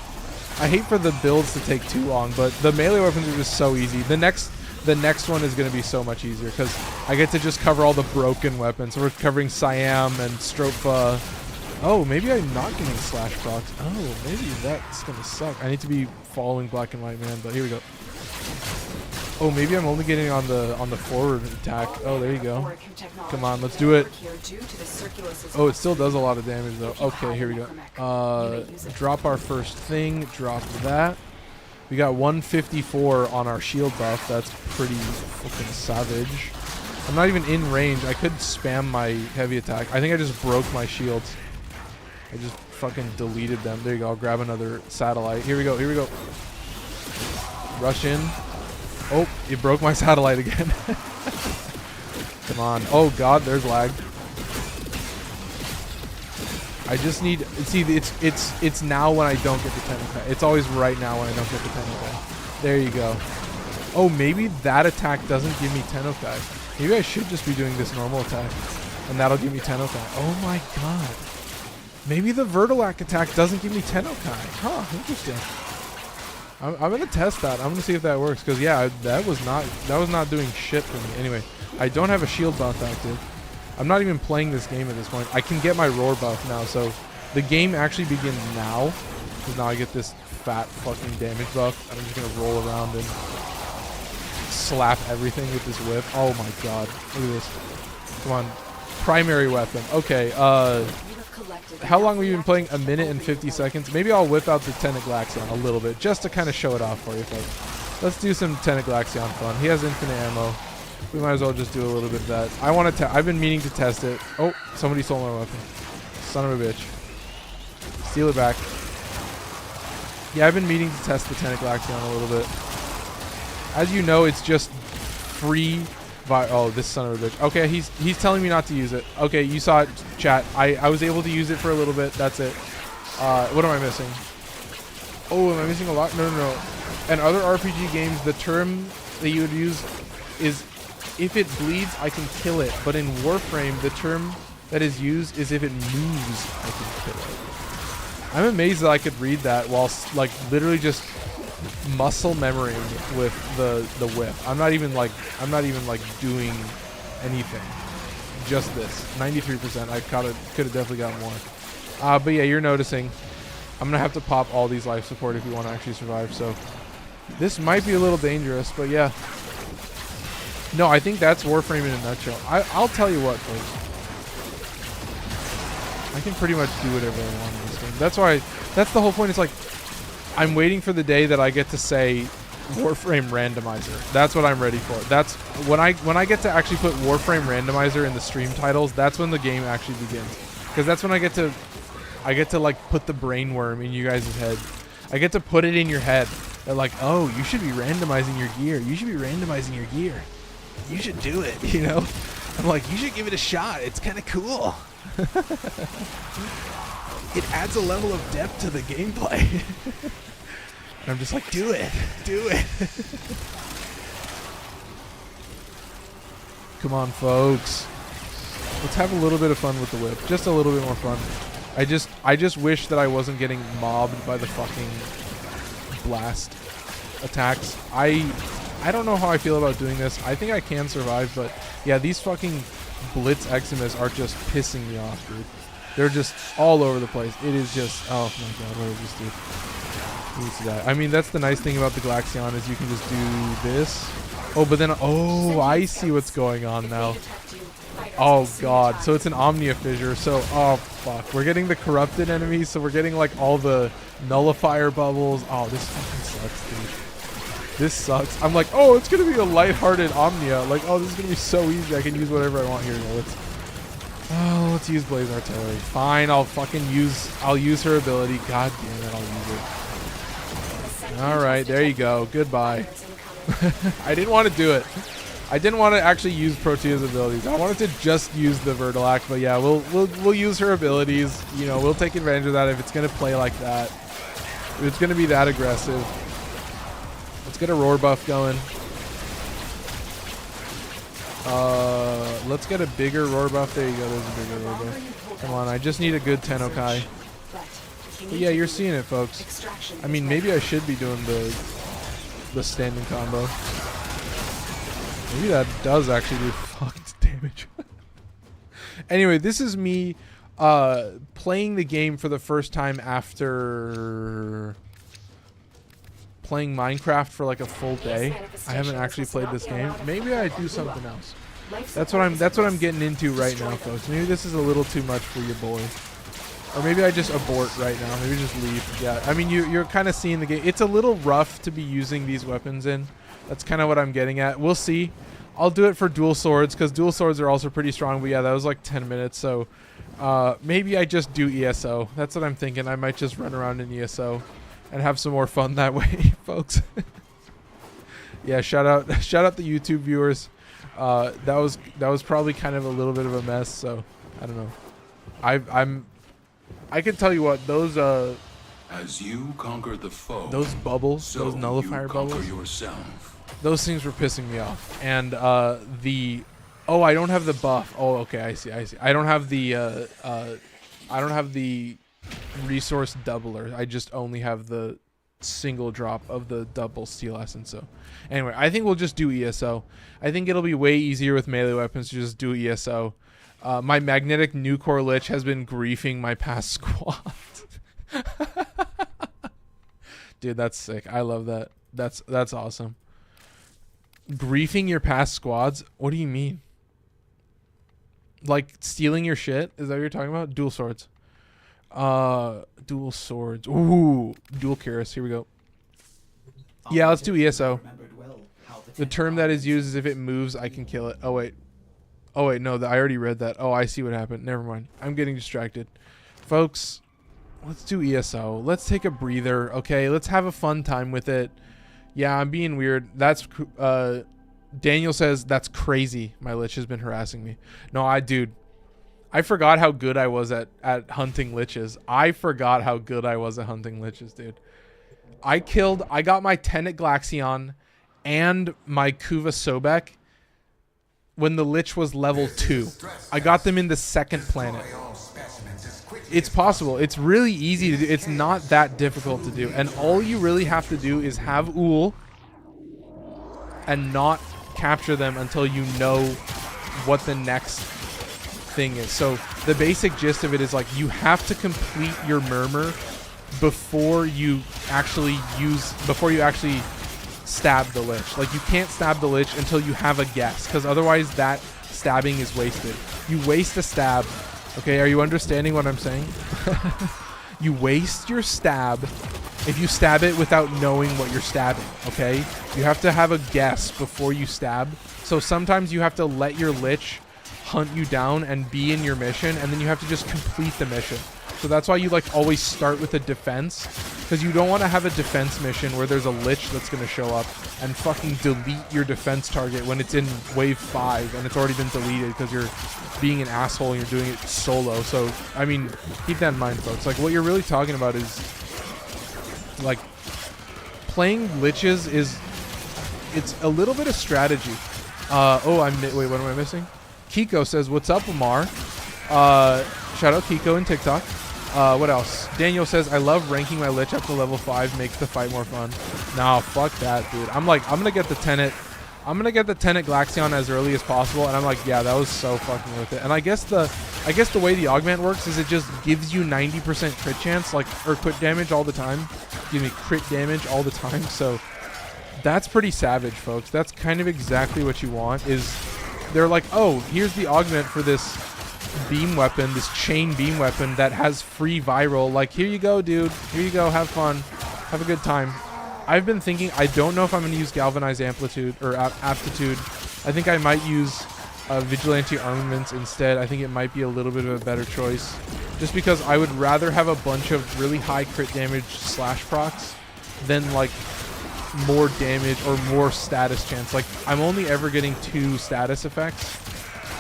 I hate for the builds to take too long, but the melee weapons are just so easy. The next one is going to be so much easier, because I get to just cover all the broken weapons. So we're covering Siam and Strofa. Oh, maybe I'm not getting slash procs. Oh, maybe that's going to suck. I need to be following Black and White Man, but here we go. Oh, maybe I'm only getting on the forward attack. Oh, there you go. Come on, let's do it. Oh, it still does a lot of damage, though. Okay, here we go. Drop our first thing. Drop that. We got 154 on our shield buff. That's pretty fucking savage. I'm not even in range. I could spam my heavy attack. I think I just broke my shields. I just fucking deleted them. There you go. I'll grab another satellite. Here we go. Here we go. Rush in. Oh, you broke my satellite again. Come on. Oh, God. There's lag. I just need... See, it's now when I don't get the 10-0. It's always right now when I don't get the 10-0. There you go. Oh, maybe that attack doesn't give me 10-0. Maybe I should just be doing this normal attack, and that'll give me 10-0. Oh, my God. Maybe the Vertilac attack doesn't give me 10-0. Huh, interesting. I'm going to test that. I'm going to see if that works, because, yeah, that was not doing shit for me. Anyway, I don't have a shield buff active. I'm not even playing this game at this point. I can get my roar buff now, so The game actually begins now, because now I get this fat fucking damage buff. I'm just gonna roll around and slap everything with this whip. Oh my god, look at this. Come on, primary weapon. Okay, how long have we been playing? A minute and 50 seconds. Maybe I'll whip out the Tentaglaxion a little bit, just to kind of show it off for you folks. Let's do some Tentaglaxion fun. He has infinite ammo. We might as well just do a little bit of that. I want to. I've been meaning to test it. Oh, somebody stole my weapon. Son of a bitch. Steal it back. Yeah, I've been meaning to test the Tentaglaxion a little bit. As you know, it's just free. Oh, this son of a bitch. Okay, he's telling me not to use it. Okay, you saw it, chat. I was able to use it for a little bit. That's it. What am I missing? Oh, am I missing a lot? No, no, no. In other RPG games, the term that you would use is if it bleeds, I can kill it. But in Warframe, the term that is used is if it moves, I can kill it. I'm amazed that I could read that whilst like literally just muscle memorying with the whip. I'm not even like doing anything. Just this. 93%. I could have definitely got more. But yeah, you're noticing. I'm gonna have to pop all these life support if you want to actually survive. So this might be a little dangerous, but yeah. No, I think that's Warframe in a nutshell. I'll tell you what, folks. I can pretty much do whatever I want in this game. That's the whole point. It's like I'm waiting for the day that I get to say Warframe randomizer. That's what I'm ready for. That's when I get to actually put Warframe randomizer in the stream titles. That's when the game actually begins. Because that's when I get to like put the brain worm in you guys' head. I get to put it in your head. They're like, oh, you should be randomizing your gear. You should be randomizing your gear. You should do it. You know. I'm like, you should give it a shot. It's kind of cool. It adds a level of depth to the gameplay. And I'm just like, do it. Do it. Come on, folks. Let's have a little bit of fun with the whip. Just a little bit more fun. I just wish that I wasn't getting mobbed by the fucking blast attacks. I don't know how I feel about doing this. I think I can survive, but yeah, these fucking Blitz Eximus are just pissing me off, dude. They're just all over the place. It is just, oh my god, what is this dude? He needs to die. I mean, that's the nice thing about the Glaxion is you can just do this. Oh, but then, oh, I see what's going on now. Oh god, so it's an Omnia Fissure, so, oh fuck. We're getting the corrupted enemies, so we're getting like all the nullifier bubbles. Oh, this fucking sucks, dude. This sucks. I'm like, oh, it's gonna be a lighthearted Omnia. Like, oh, this is gonna be so easy. I can use whatever I want here. No, let's use Blaze Artillery. Fine, I'll use her ability. God damn it, I'll use it. Alright, there you go. Goodbye. I didn't want to do it. I didn't want to actually use Protea's abilities. I wanted to just use the Vertilac, but yeah, we'll use her abilities. You know, we'll take advantage of that if it's gonna play like that. If it's gonna be that aggressive. Let's get a roar buff going. Let's get a bigger roar buff. There you go. There's a bigger roar buff. Come on, I just need a good Tennokai. But yeah, you're seeing it, folks. I mean, maybe I should be doing the standing combo. Maybe that does actually do fucked damage. Anyway, this is me playing the game for the first time after playing Minecraft for like a full day. I haven't actually played this game. Maybe I do something else. That's what I'm getting into right now, folks. Maybe this is a little too much for your boy. Or maybe I just abort right now. Maybe just leave. Yeah, I mean, you're kind of seeing the game. It's a little rough to be using these weapons in. That's kind of what I'm getting at. We'll see. I'll do it for dual swords because dual swords are also pretty strong. But yeah, that was like 10 minutes. So maybe I just do ESO. That's what I'm thinking. I might just run around in ESO and have some more fun that way, folks. Yeah, shout out the YouTube viewers. That was probably kind of a little bit of a mess. So I don't know. I can tell you what, those as you conquer the foe, those bubbles, so those nullifier you bubbles, yourself. Those things were pissing me off. And I don't have the buff. Oh, okay, I see. I don't have the resource doubler. I just only have the single drop of the double steel essence. So anyway, I think we'll just do ESO. I think it'll be way easier with melee weapons to just do ESO. My magnetic new core lich has been griefing my past squad. Dude, that's sick. I love that. That's awesome. Griefing your past squads? What do you mean? Like stealing your shit? Is that what you're talking about? Dual swords. Dual swords. Ooh, dual cuirass. Here we go. Yeah, let's do ESO. The term that is used is if it moves, I can kill it. Oh wait. Oh wait, no, I already read that. Oh, I see what happened. Never mind. I'm getting distracted. Folks, let's do ESO. Let's take a breather, okay? Let's have a fun time with it. Yeah, I'm being weird. That's Daniel says that's crazy. My lich has been harassing me. No, dude. I forgot how good I was at hunting liches. I forgot how good I was at hunting liches, dude. I got my Tenet Glaxion and my Kuva Sobek when the lich was level 2. I got them in the second planet. It's possible. It's really easy to do. It's not that difficult to do. And all you really have to do is have Uhl and not capture them until you know what the next thing is. So the basic gist of it is like you have to complete your murmur before you actually stab the lich. Like you can't stab the lich until you have a guess, because otherwise that stabbing is wasted. You waste a stab. Okay, are you understanding what I'm saying? You waste your stab if you stab it without knowing what you're stabbing, okay? You have to have a guess before you stab. So sometimes you have to let your lich hunt you down and be in your mission, and then you have to just complete the mission. So that's why you like always start with a defense, because you don't want to have a defense mission where there's a lich that's going to show up and fucking delete your defense target when it's in wave 5 and it's already been deleted because you're being an asshole and you're doing it solo. So, I mean, keep that in mind, folks. Like, what you're really talking about is, like, playing liches it's a little bit of strategy. Wait, what am I missing? Kiko says, what's up, Amar? Shout out Kiko in TikTok. What else? Daniel says, I love ranking my lich up to level 5, makes the fight more fun. No, fuck that, dude. I'm gonna get the Tenet Glaxion as early as possible, and I'm like, yeah, that was so fucking worth it. And I guess the way the augment works is it just gives you 90% crit chance, like, or crit damage all the time. Give me crit damage all the time, so that's pretty savage, folks. That's kind of exactly what you want. Is they're like, oh, here's the augment for this beam weapon, this chain beam weapon that has free viral. Like, here you go, dude. Here you go. Have fun. Have a good time. I've been thinking, I don't know if I'm going to use Galvanized Amplitude or Aptitude. I think I might use Vigilante Armaments instead. I think it might be a little bit of a better choice, just because I would rather have a bunch of really high crit damage slash procs than like more damage or more status chance. Like, I'm only ever getting 2 status effects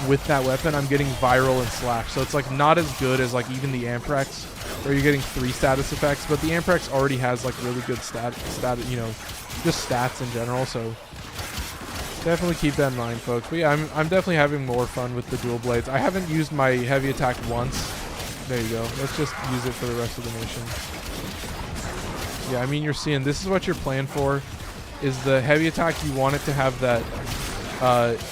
with that weapon. I'm getting viral and slash, so it's like not as good as like even the Amprex, where you're getting 3 status effects. But the Amprex already has like really good you know, just stats in general. So definitely keep that in mind, folks. But yeah, I'm definitely having more fun with the dual blades. I haven't used my heavy attack once. There you go. Let's just use it for the rest of the mission. Yeah, I mean, you're seeing this is what you're playing for, is the heavy attack. You want it to have that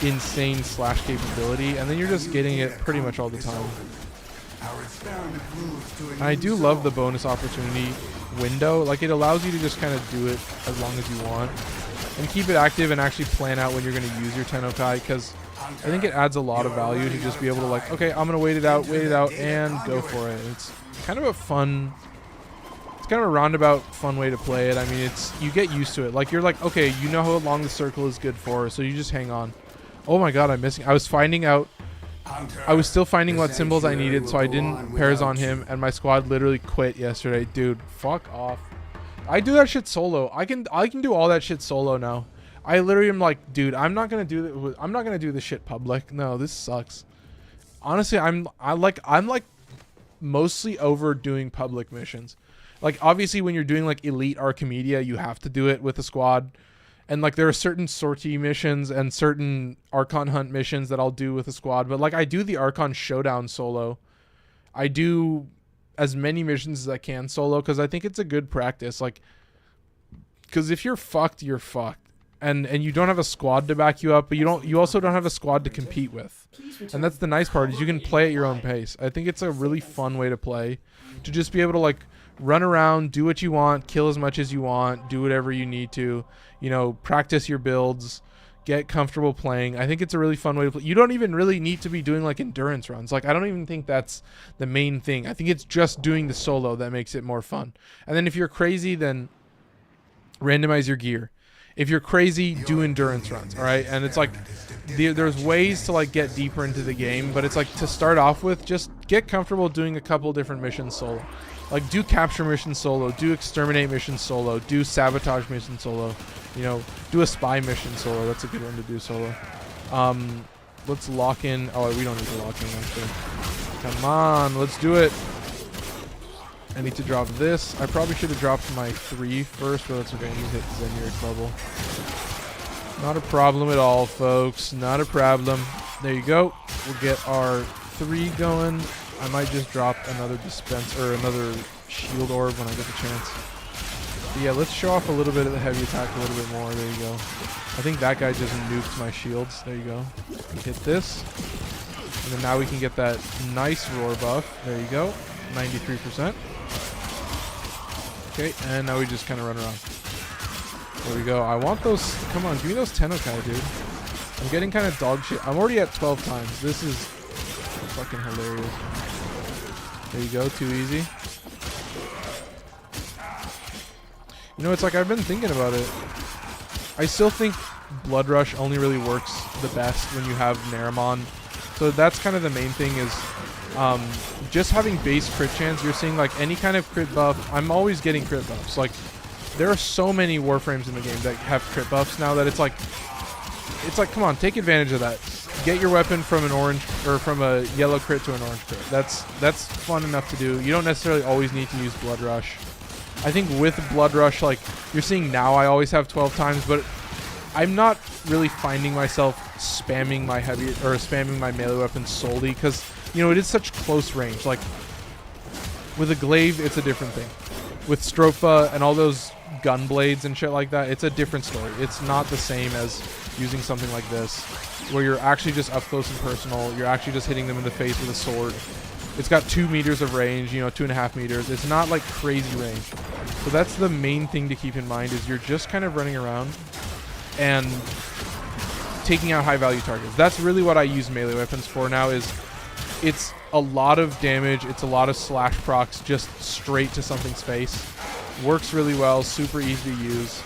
insane slash capability, and then you're just getting it pretty much all the time. And I do love the bonus opportunity window. Like, it allows you to just kind of do it as long as you want and keep it active and actually plan out when you're going to use your Tennokai, because I think it adds a lot of value to just be able to, like, okay, I'm going to wait it out, and go for it. It's kind of a fun, it's kind of a roundabout fun way to play it. I mean, you get used to it. Like, you're like, okay, you know how long the circle is good for, so you just hang on. Oh my god, I'm missing. I was still finding what symbols I needed, so I didn't pairs on him, and my squad literally quit yesterday. Dude, fuck off. I do that shit solo. I can do all that shit solo now. I literally am like, dude, I'm not gonna do this shit public. No, this sucks. Honestly, I'm like mostly overdoing public missions. Like, obviously when you're doing like elite Archimedia, you have to do it with a squad. And like there are certain sortie missions and certain Archon hunt missions that I'll do with a squad. But like, I do the Archon showdown solo. I do as many missions as I can solo, because I think it's a good practice. Like, because if you're fucked, you're fucked. and you don't have a squad to back you up, but you also don't have a squad to compete with. And that's the nice part, is you can play at your own pace. I think it's a really fun way to play, to just be able to like run around, do what you want, kill as much as you want, do whatever you need to, you know, practice your builds, get comfortable playing. I think it's a really fun way to play. You don't even really need to be doing like endurance runs. Like, I don't even think that's the main thing. I think it's just doing the solo that makes it more fun. And then if you're crazy, then randomize your gear. If you're crazy, do endurance runs, all right? And it's like, there's ways to like get deeper into the game, but it's like, to start off with, just get comfortable doing a couple different missions solo. Like, do capture missions solo, do exterminate missions solo, do sabotage missions solo, you know, do a spy mission solo. That's a good one to do solo. Let's lock in. Oh, we don't need to lock in, actually. Come on, let's do it. I need to drop this. I probably should have dropped my 3 first, but that's okay. I need to hit Zenuric bubble. Not a problem at all, folks. Not a problem. There you go. We'll get our 3 going. I might just drop another dispenser or another shield orb when I get the chance. But yeah, let's show off a little bit of the heavy attack a little bit more. There you go. I think that guy just nuked my shields. There you go. Hit this. And then now we can get that nice roar buff. There you go. 93%. Okay, and now we just kind of run around. There we go. I want those. Come on, give me those Tenokai, dude. I'm getting kind of dog shit. I'm already at 12 times. This is fucking hilarious. There you go. Too easy. You know, it's like, I've been thinking about it. I still think Blood Rush only really works the best when you have Naramon. So that's kind of the main thing, is just having base crit chance. You're seeing like any kind of crit buff. I'm always getting crit buffs. Like, there are so many Warframes in the game that have crit buffs now that it's like, come on, take advantage of that. Get your weapon from an orange, or from a yellow crit to an orange crit. That's fun enough to do. You don't necessarily always need to use Blood Rush. I think with Blood Rush, like, you're seeing now, I always have 12 times, but I'm not really finding myself spamming my heavy, or spamming my melee weapon solely, because, you know, it is such close range. Like, with a glaive, it's a different thing. With Stropha and all those gun blades and shit like that, it's a different story. It's not the same as using something like this, where you're actually just up close and personal. You're actually just hitting them in the face with a sword. It's got 2 meters of range, you know, 2.5 meters. It's not like crazy range. So that's the main thing to keep in mind, is you're just kind of running around and taking out high value targets. That's really what I use melee weapons for now. Is it's a lot of damage, it's a lot of slash procs just straight to something's face. Works really well, super easy to use.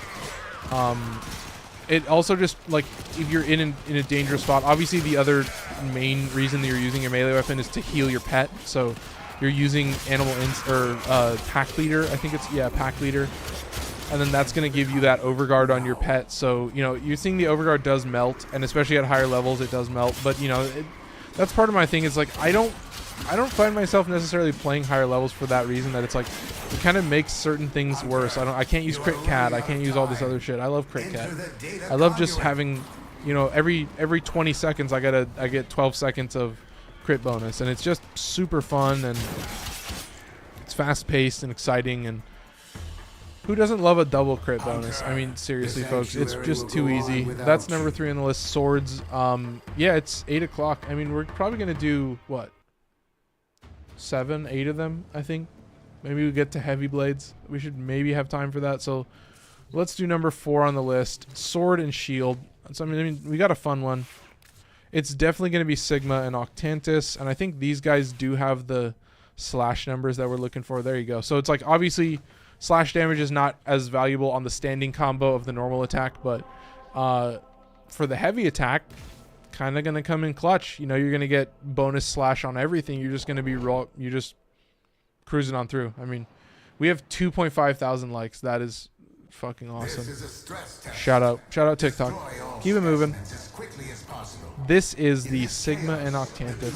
It also just, like, if you're in a dangerous spot, obviously the other main reason that you're using your melee weapon is to heal your pet. So you're using pack leader. I think it's, yeah, pack leader. And then that's going to give you that overguard on your pet. So, you know, you're seeing the overguard does melt, and especially at higher levels it does melt. But, you know, that's part of my thing, is like, I don't find myself necessarily playing higher levels for that reason, that it's like, it kind of makes certain things worse. I can't use crit cat. I can't use all this other shit. I love crit cat. I love just having, you know, every 20 seconds I get 12 seconds of crit bonus, and it's just super fun, and it's fast paced and exciting, and who doesn't love a double crit bonus? I mean, seriously, folks, it's just too easy. That's number 3 on the list. Swords. Yeah, it's 8 o'clock. I mean, we're probably gonna do what, 7, 8 of them, I think. Maybe we get to heavy blades. We should maybe have time for that. So let's do number 4 on the list. Sword and shield. So, I mean, we got a fun one. It's definitely going to be Sigma and Octantis. And I think these guys do have the slash numbers that we're looking for. There you go. So it's like, obviously, slash damage is not as valuable on the standing combo of the normal attack. But for the heavy attack, kind of going to come in clutch. You know, you're going to get bonus slash on everything. You're just going to be you're just cruising on through. I mean, we have 2.5 thousand likes. That is fucking awesome. Shout out TikTok. Keep it moving. This is the Sigma and Octantis.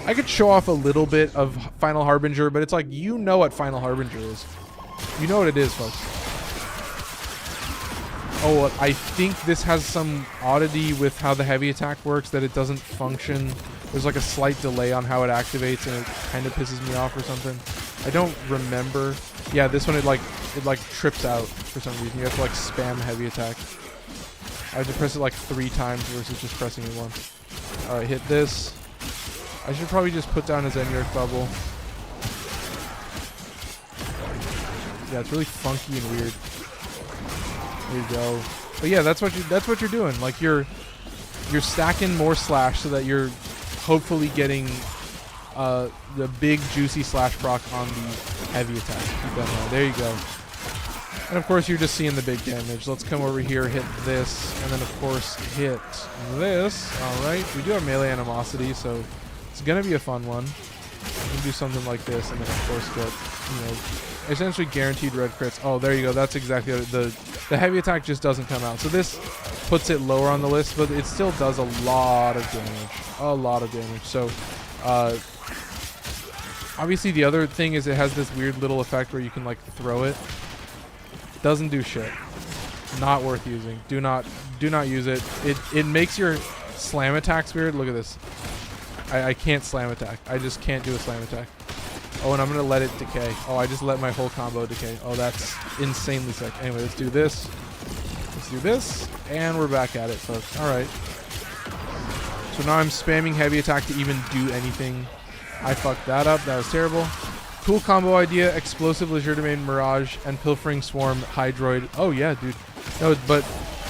I could show off a little bit of Final Harbinger, but it's like, you know what Final Harbinger is. You know what it is, folks. Oh, I think this has some oddity with how the heavy attack works, that it doesn't function. There's like a slight delay on how it activates, and it kind of pisses me off or something. I don't remember. Yeah, this one, it like trips out for some reason. You have to like spam heavy attack. I have to press it like 3 times versus just pressing it once. Alright, hit this. I should probably just put down a Zenyork bubble. Yeah, it's really funky and weird. There you go. But yeah, that's what you're doing. Like you're stacking more slash so that you're hopefully getting the big juicy slash proc on the heavy attack. Keep that in mind. There you go. And of course you're just seeing the big damage. Let's come over here, hit this, and then of course hit this. Alright, we do have melee animosity, so it's gonna be a fun one. We can do something like this, and then of course get, you know, essentially guaranteed red crits. Oh, there you go. That's exactly what the heavy attack just doesn't come out. So this puts it lower on the list, but it still does a lot of damage. A lot of damage. So obviously the other thing is it has this weird little effect where you can like throw it. Doesn't do shit. Not worth using. Do not use it. It makes your slam attacks weird. Look at this. I can't slam attack. I just can't do a slam attack. Oh, and I'm gonna let it decay. Oh, I just let my whole combo decay. Oh, that's insanely sick. Anyway, let's do this. Let's do this, and we're back at it, folks. All right. So now I'm spamming heavy attack to even do anything. I fucked that up. That was terrible. Cool combo idea: explosive Legerdemain Mirage and pilfering swarm Hydroid. Oh yeah, dude. No, but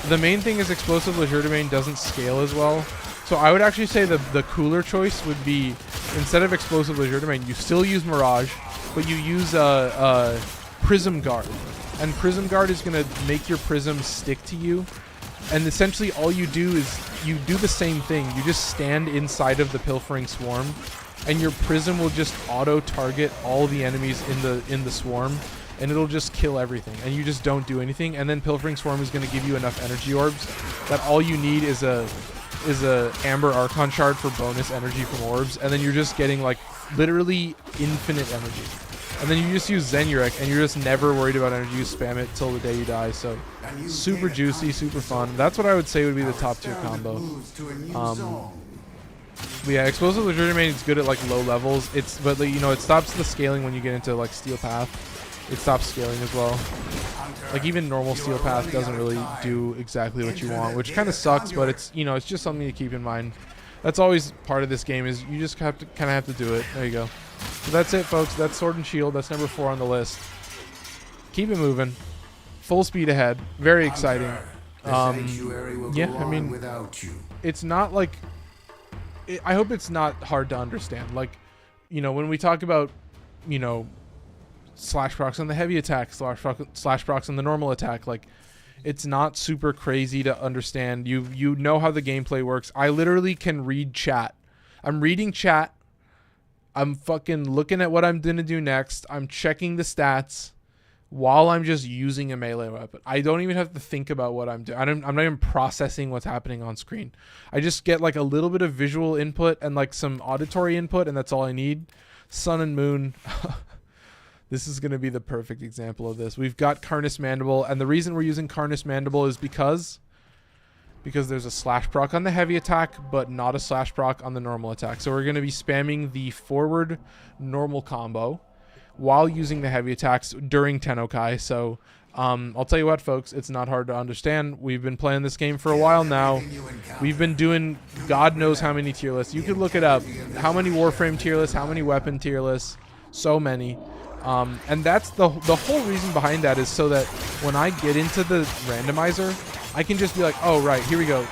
the main thing is explosive Legerdemain doesn't scale as well. So I would actually say the cooler choice would be, instead of explosive Legerdemain, you still use Mirage, but you use Prism Guard. And Prism Guard is going to make your prisms stick to you. And essentially all you do is you do the same thing. You just stand inside of the pilfering swarm, and your prism will just auto-target all the enemies in the swarm, and it'll just kill everything. And you just don't do anything. And then pilfering swarm is going to give you enough energy orbs that all you need is a Amber Archon shard for bonus energy from orbs, and then you're just getting like literally infinite energy. And then you just use Zenyork, and you're just never worried about energy. You spam it till the day you die. So super juicy, super fun. That's what I would say would be the top tier combo. But yeah, explosive Legerdemain is good at like low levels. But you know, it stops the scaling when you get into like Steel Path. It stops scaling as well. Like even normal Steel Path doesn't really do exactly what you want, which kind of sucks, but it's, you know, it's just something to keep in mind. That's always part of this game, is you just have to kind of have to do it. There you go. So that's it, folks. That's Sword and Shield. That's number 4 on the list. Keep it moving. Full speed ahead. Very exciting. Yeah, I mean, it's not like... I hope it's not hard to understand. Like, you know, when we talk about, you know, slash procs on the heavy attack, slash procs on the normal attack, like, it's not super crazy to understand. You know how the gameplay works. I literally can read chat. I'm reading chat. I'm fucking looking at what I'm gonna do next. I'm checking the stats while I'm just using a melee weapon. I don't even have to think about what I'm doing. I'm not even processing what's happening on screen. I just get like a little bit of visual input and like some auditory input, and that's all I need. Sun and Moon. This is going to be the perfect example of this. We've got Carnus Mandible, and the reason we're using Carnus Mandible is because there's a slash proc on the heavy attack, but not a slash proc on the normal attack. So we're going to be spamming the forward normal combo while using the heavy attacks during Tennokai. So I'll tell you what, folks, it's not hard to understand. We've been playing this game for a while now. We've been doing God knows how many tier lists. You could look it up. How many Warframe tier lists, how many weapon tier lists, so many. And that's the whole reason behind that, is so that when I get into the randomizer, I can just be like, oh, right, here we go.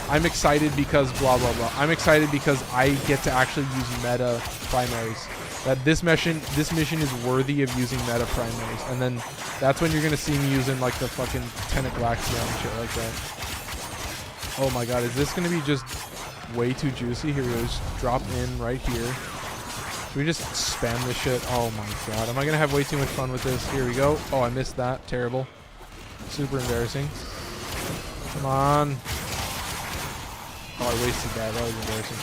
I'm excited because blah, blah, blah. I'm excited because I get to actually use meta primaries. That this mission is worthy of using meta primaries. And then that's when you're going to see me using like the fucking Tentaclaxion and shit like that. Oh my god, is this going to be just way too juicy? Here we go, just drop in right here. Should we just spam this shit? Oh my god. Am I going to have way too much fun with this? Here we go. Oh, I missed that. Terrible. Super embarrassing. Come on. Oh, I wasted that. That was embarrassing.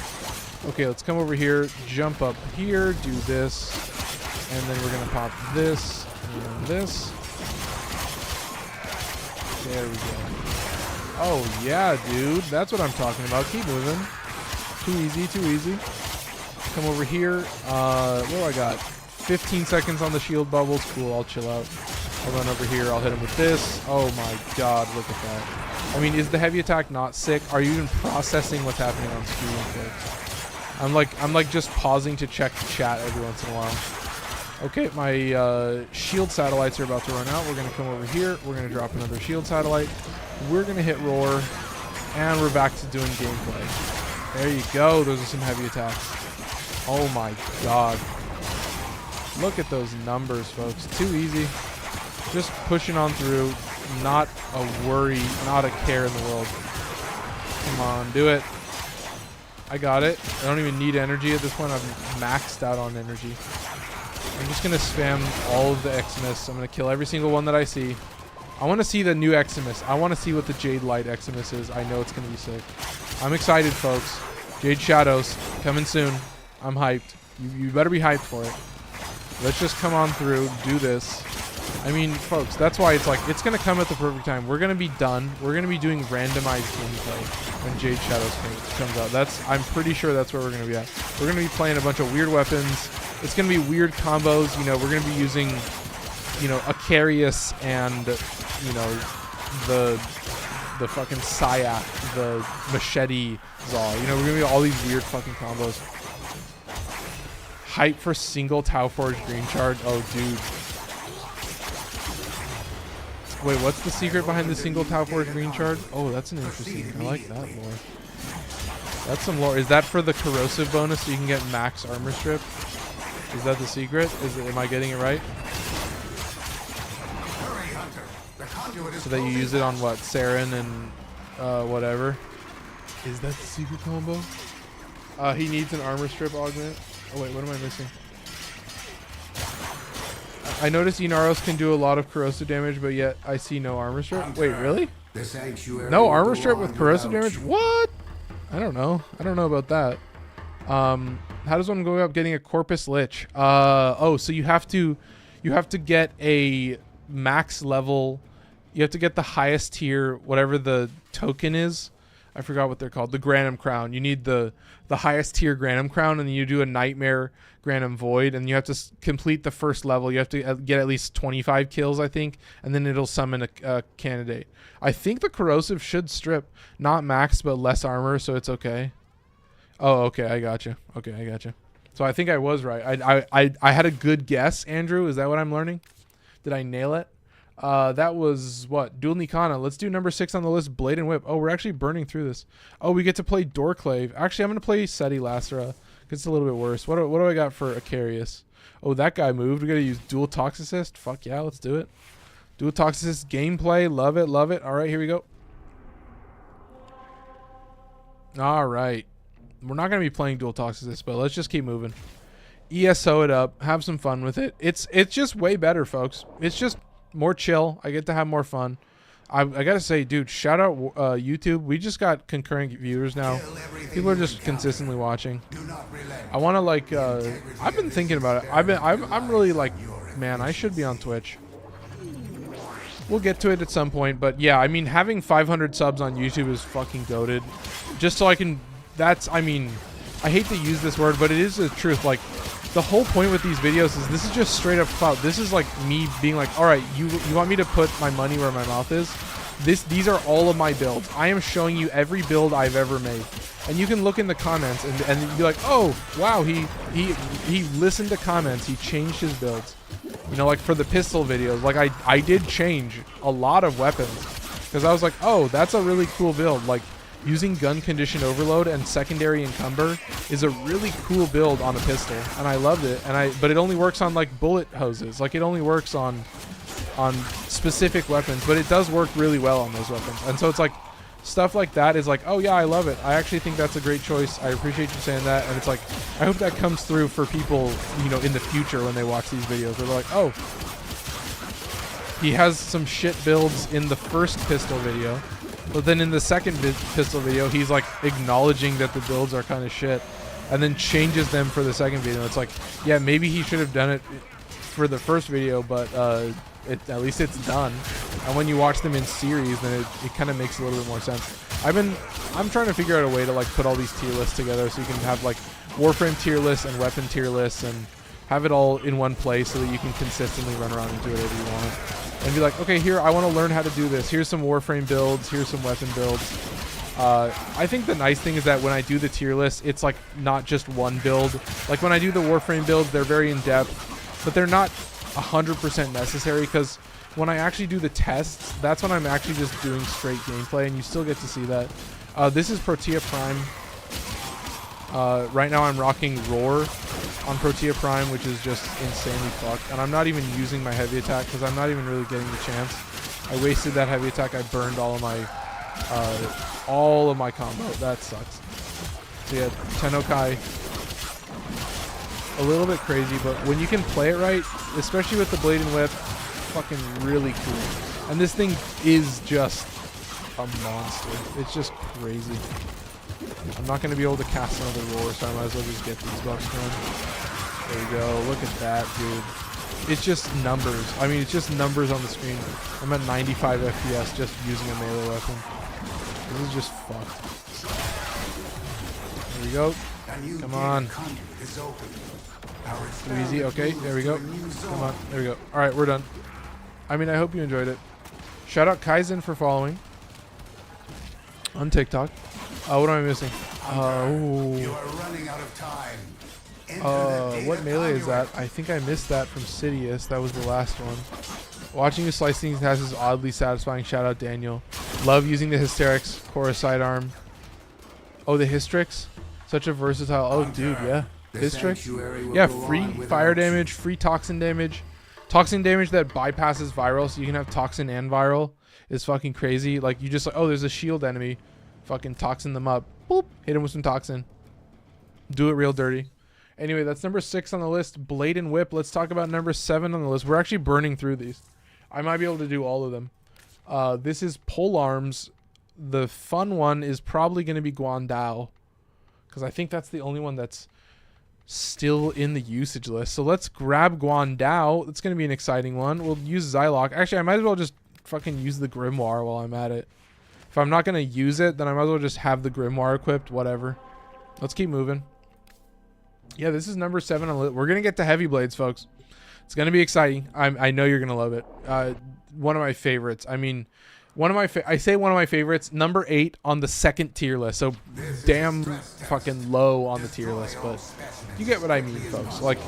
Okay, let's come over here. Jump up here. Do this. And then we're going to pop this. And this. There we go. Oh, yeah, dude. That's what I'm talking about. Keep moving. Too easy. Too easy. Come over here. What do I got? 15 seconds on the shield bubbles. Cool, I'll chill out. I'll run over here. I'll hit him with this. Oh my god, look at that. I mean, is the heavy attack not sick? Are you even processing what's happening on screen, folks? I'm like just pausing to check chat every once in a while. Okay, my shield satellites are about to run out. We're gonna come over here. We're gonna drop another shield satellite. We're gonna hit roar, and we're back to doing gameplay. There you go. Those are some heavy attacks. Oh my god. Look at those numbers, folks. Too easy. Just pushing on through. Not a worry, not a care in the world. Come on, do it. I got it. I don't even need energy at this point. I'm maxed out on energy. I'm just going to spam all of the Eximus. I'm going to kill every single one that I see. I want to see the new Eximus. I want to see what the Jade Light Eximus is. I know it's going to be sick. I'm excited, folks. Jade Shadows, coming soon. I'm hyped. You better be hyped for it. Let's just come on through, do this. I mean, folks, that's why it's like, it's going to come at the perfect time. We're going to be done. We're going to be doing randomized gameplay when Jade Shadows comes out. I'm pretty sure that's where we're going to be at. We're going to be playing a bunch of weird weapons. It's going to be weird combos. You know, we're going to be using, you know, Acarius and, you know, the fucking Sayak, the Machete Zaw. You know, we're going to be all these weird fucking combos. Hype for single Tau Forge green charge. Oh, dude. Wait, what's the secret behind the single Tau Forge green charge? Oh, that's an interesting. I like that lore. That's some lore. Is that for the corrosive bonus so you can get max armor strip? Is that the secret? Am I getting it right? So that you use it on what? Saren and whatever. Is that the secret combo? He needs an armor strip augment. Oh wait, what am I missing? I noticed Inaros can do a lot of corrosive damage, but yet I see no armor strip. Wait, really? No armor strip with corrosive damage? What? I don't know. I don't know about that. How does one go about getting a Corpus Lich? Oh, so you have to get a max level. You have to get the highest tier, whatever the token is. I forgot what they're called. The Granum Crown. You need the highest tier Granum Crown, and then you do a Nightmare Granum Void, and you have to complete the first level. You have to get at least 25 kills, I think, and then it'll summon a candidate. I think the corrosive should strip, not max, but less armor, so it's okay. Oh, okay, I gotcha. Okay, I gotcha. So I think I was right. I had a good guess, Andrew. Is that what I'm learning? Did I nail it? That was what? Dual Nikana. Let's do number 6 on the list, Blade and Whip. Oh, we're actually burning through this. Oh, we get to play Doorclave. Actually, I'm going to play Seti Lacera. It's a little bit worse. What do I got for Acarius? Oh, that guy moved. We got to use Dual Toxicist. Fuck yeah, let's do it. Dual Toxicist gameplay. Love it, love it. All right, here we go. All right. We're not going to be playing Dual Toxicist, but let's just keep moving. ESO it up. Have some fun with it. It's just way better, folks. It's just more chill. I get to have more fun. I gotta say, dude, shout out YouTube. We just got concurrent viewers now. People are just consistently watching. I want to like I've been thinking about it. I'm really like, man, I should be on Twitch. We'll get to it at some point, but yeah, I mean, having 500 subs on YouTube is fucking goated. Just so I can, I mean, I hate to use this word, but it is the truth. Like, the whole point with these videos is this is just straight up clout. This is like me being like, all right, you want me to put my money where my mouth is? These are all of my builds. I am showing you every build I've ever made. And you can look in the comments and be like, oh, wow, he listened to comments. He changed his builds. You know, like for the pistol videos, like I did change a lot of weapons because I was like, oh, that's a really cool build. Like, using gun condition overload and secondary encumber is a really cool build on a pistol, and I loved it. But it only works on like bullet hoses. Like, it only works on specific weapons, but it does work really well on those weapons. And so it's like stuff like that is like, oh yeah, I love it. I actually think that's a great choice. I appreciate you saying that. And it's like, I hope that comes through for people, you know, in the future when they watch these videos. They're like, oh, he has some shit builds in the first pistol video. But then in the second pistol video, he's like acknowledging that the builds are kind of shit and then changes them for the second video. It's like, yeah, maybe he should have done it for the first video, but at least it's done. And when you watch them in series, then it kind of makes a little bit more sense. I'm trying to figure out a way to like put all these tier lists together so you can have like Warframe tier lists and weapon tier lists and have it all in one place so that you can consistently run around and do whatever you want. and be like, okay, here, I want to learn how to do this. Here's some Warframe builds. Here's some weapon builds. I think the nice thing is that when I do the tier list, it's like not just one build. Like when I do the Warframe builds, they're very in-depth, but they're not 100% necessary, because when I actually do the tests, that's when I'm actually just doing straight gameplay, and you still get to see that. This is Protea Prime. Right now I'm rocking Roar on Protea Prime, which is just insanely fucked. And I'm not even using my heavy attack because I'm not even really getting the chance. I wasted that heavy attack. I burned all of my combo. That sucks. So yeah, Tenokai, a little bit crazy, but when you can play it right, especially with the Blade and Whip, fucking really cool. And this thing is just a monster. It's just crazy. I'm not going to be able to cast another Roar, so I might as well just get these buffs done. There you go. Look at that, dude. It's just numbers. I mean, it's just numbers on the screen. I'm at 95 FPS just using a melee weapon. This is just fucked. There we go. Come on. Too easy. Okay, there we go. Come on. There we go. All right, we're done. I mean, I hope you enjoyed it. Shout out Kaizen for following on TikTok. What am I missing? You are running out of time. What melee is that? I think I missed that from Sidious. That was the last one. Watching you slice things tasks is oddly satisfying. Shout out Daniel. Love using the Hysterix, Korra sidearm. Oh, the Hystrix? Such a versatile. Oh, dude, yeah. Hystrix? Yeah, free fire damage, free toxin damage. Toxin damage that bypasses viral, so you can have toxin and viral is fucking crazy. Like, you just like, oh, there's a shield enemy. Fucking toxin them up. Boop. Hit him with some toxin. Do it real dirty. Anyway, that's number 6 on the list. Blade and Whip. Let's talk about number 7 on the list. We're actually burning through these. I might be able to do all of them. This is Polearms. The fun one is probably going to be Guandao, because I think that's the only one that's still in the usage list. So let's grab Guandao. It's going to be an exciting one. We'll use Zylock. Actually, I might as well just fucking use the Grimoire while I'm at it. If I'm not going to use it, then I might as well just have the Grimoire equipped, whatever. Let's keep moving. Yeah, this is number 7 on the list. We're going to get to Heavy Blades, folks. It's going to be exciting. I know you're going to love it. One of my favorites. I mean, I say one of my favorites. Number 8 on the 2nd tier list. So damn fucking low on the tier list, but you get what I mean, folks. Like,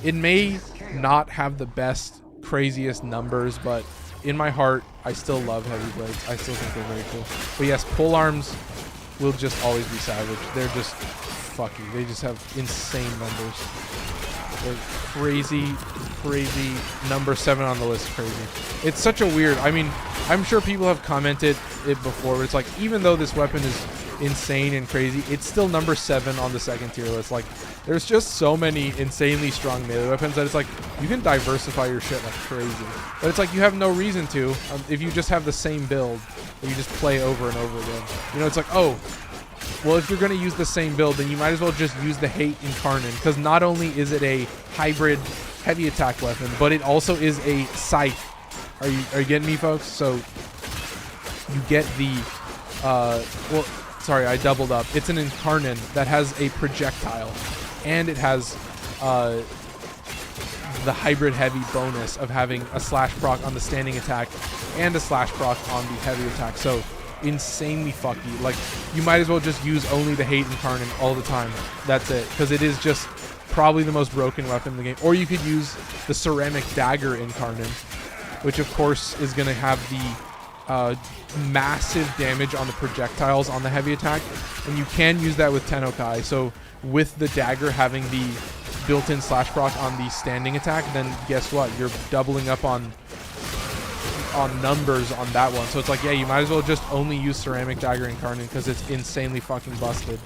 it may not have the best, craziest numbers, but in my heart, I still love Heavy Blades. I still think they're very cool. But yes, Polearms will just always be savage. They're just fucky. They just have insane numbers. They're crazy, crazy. Number 7 on the list, crazy. It's such a weird, I mean, I'm sure people have commented it before, but it's like, even though this weapon is insane and crazy, it's still number 7 on the 2nd tier list. Like, there's just so many insanely strong melee weapons that it's like, you can diversify your shit like crazy. But it's like, you have no reason to if you just have the same build that you just play over and over again. You know, it's like, oh, well, if you're going to use the same build, then you might as well just use the Hate Incarnate, because not only is it a hybrid heavy attack weapon, but it also is a scythe. Are you getting me, folks? So you get the well, sorry, I doubled up. It's an Incarnate that has a projectile, and it has the hybrid heavy bonus of having a slash proc on the standing attack and a slash proc on the heavy attack. So insanely fucky. Like, you might as well just use only the Hate Incarnate all the time. That's it, because it is just probably the most broken weapon in the game. Or you could use the Ceramic Dagger Incarnate, which of course is going to have the massive damage on the projectiles on the heavy attack, and you can use that with Tenokai. So with the dagger having the built-in slash proc on the standing attack, then guess what? You're doubling up on numbers on that one. So it's like, yeah, you might as well just only use Ceramic Dagger Incarnate because it's insanely fucking busted.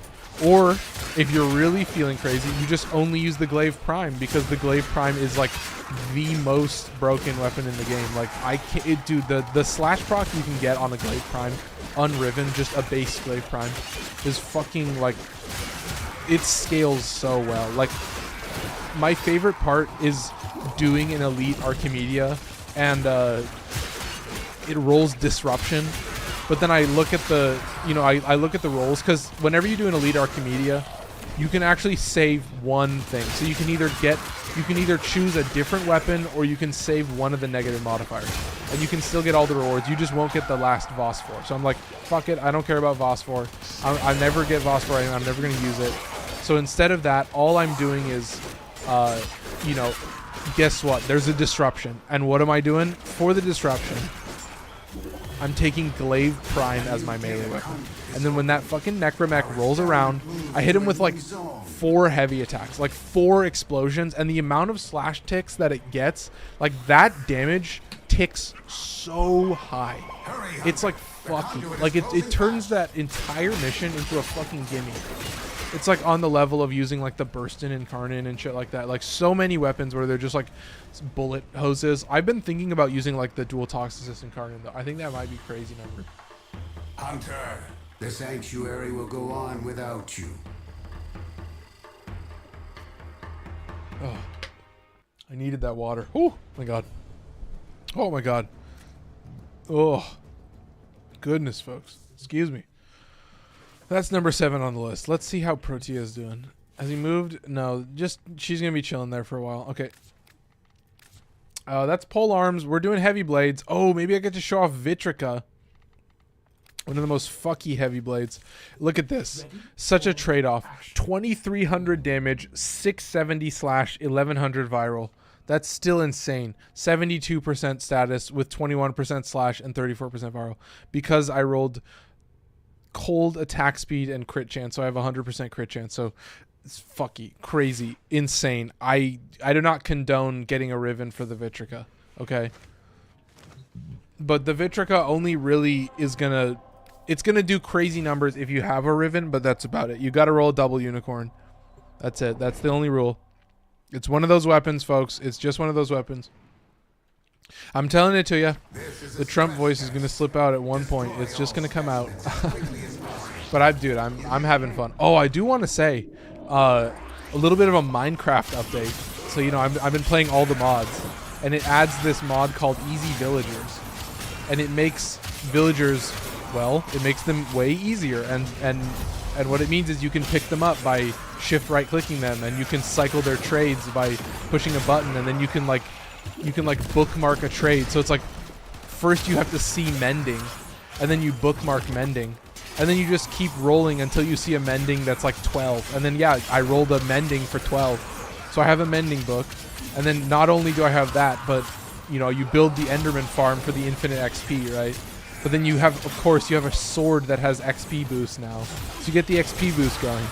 Or if you're really feeling crazy, you just only use the Glaive Prime, because the Glaive Prime is like the most broken weapon in the game. Like, I can't, dude, the slash proc you can get on a Glaive Prime, unriven, just a base Glaive Prime, is fucking like, it scales so well. Like, my favorite part is doing an Elite Archimedia, and it rolls Disruption. But then I look at the, I look at the rolls, because whenever you do an Elite Archimedia, you can actually save one thing. So you can either choose a different weapon or you can save one of the negative modifiers. And you can still get all the rewards. You just won't get the last Phosphor. So I'm like, fuck it, I don't care about Phosphor. I never get Phosphor, I'm never going to use it. So instead of that, all I'm doing is, you know, guess what? There's a disruption. And what am I doing? For the disruption, I'm taking Glaive Prime as my melee weapon. And then when that fucking Necromech rolls around, I hit him with like 4 heavy attacks, like 4 explosions, and the amount of slash ticks that it gets, like that damage ticks so high. It's like fucking, like it turns that entire mission into a fucking gimme. It's like on the level of using like the Burstin Incarnate and shit like that. Like so many weapons where they're just like bullet hoses. I've been thinking about using like the dual Toxicist Incarnate though. I think that might be crazy number. Hunter, the sanctuary will go on without you. Oh, I needed that water. Oh my god. Oh my god. Oh, goodness, folks. Excuse me. That's number 7 on the list. Let's see how Protea is doing. Has he moved? No, just she's gonna be chilling there for a while. Okay. That's Polearms. We're doing heavy blades. Oh, maybe I get to show off Vitrica. One of the most fucky heavy blades. Look at this. Such a trade-off. 2,300 damage, 670 slash, 1,100 viral. That's still insane. 72% status with 21% slash and 34% viral. Because I rolled cold attack speed and crit chance, so I have 100% crit chance. So it's fucky, crazy, insane. I do not condone getting a Riven for the Vitrica, okay? But the Vitrica only really is gonna, it's gonna do crazy numbers if you have a Riven, but that's about it. You gotta roll a double unicorn. That's it. That's the only rule. It's one of those weapons, folks. It's just one of those weapons. I'm telling it to you. The Trump voice is going to slip out at one point. It's just going to come out. But I'm having fun. Oh, I do want to say a little bit of a Minecraft update. So, you know, I've been playing all the mods. And it adds this mod called Easy Villagers. And it makes villagers, well, it makes them way easier. And what it means is you can pick them up by shift right clicking them. And you can cycle their trades by pushing a button. And then you can like bookmark a trade. So it's like first you have to see mending and then you bookmark mending and then you just keep rolling until you see a mending that's like 12, and then yeah, I rolled a mending for 12, so I have a mending book. And then not only do I have that, but you know, you build the Enderman farm for the infinite XP, right? But then you have, of course, you have a sword that has XP boost now, so you get the XP boost going.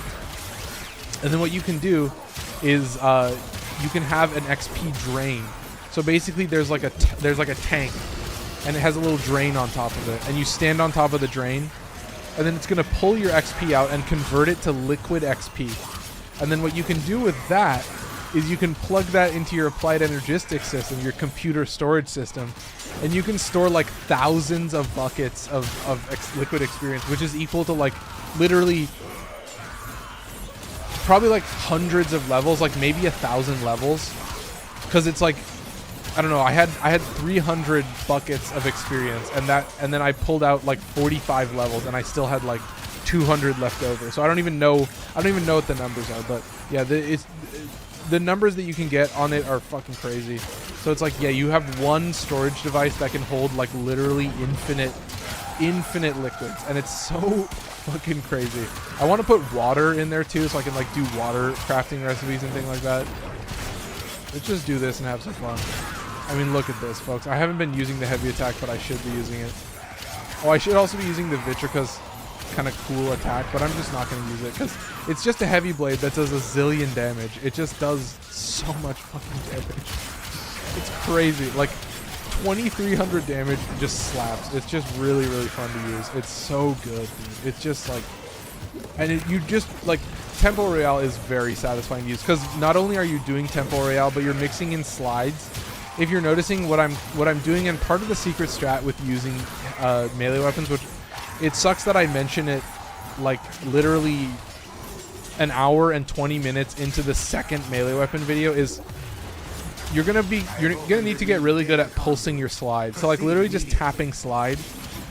And then what you can do is you can have an XP drain. So basically there's like a tank and it has a little drain on top of it, and you stand on top of the drain and then it's going to pull your XP out and convert it to liquid XP. And then what you can do with that is you can plug that into your applied energistic system, your computer storage system, and you can store like thousands of buckets of liquid experience, which is equal to like literally probably like hundreds of levels, like maybe 1,000 levels. Because it's like, I don't know, I had 300 buckets of experience, and then I pulled out like 45 levels, and I still had like 200 left over. So I don't even know what the numbers are, but yeah, the numbers that you can get on it are fucking crazy. So it's like, yeah, you have one storage device that can hold like literally infinite liquids, and it's so fucking crazy. I want to put water in there too, so I can like do water crafting recipes and things like that. Let's just do this and have some fun. I mean, look at this, folks. I haven't been using the heavy attack, but I should be using it. Oh, I should also be using the Vitrica's kind of cool attack, but I'm just not going to use it because it's just a heavy blade that does a zillion damage. It just does so much fucking damage. It's crazy. Like 2,300 damage just slaps. It's just really, really fun to use. It's so good, dude. It's just like, and you just like, Tempo Royale is very satisfying to use because not only are you doing Tempo Royale, but you're mixing in slides. If you're noticing what I'm doing, and part of the secret strat with using melee weapons, which it sucks that I mention it like literally an hour and 20 minutes into the second melee weapon video, is you're gonna need to get really good at pulsing your slide. So like literally just tapping slide,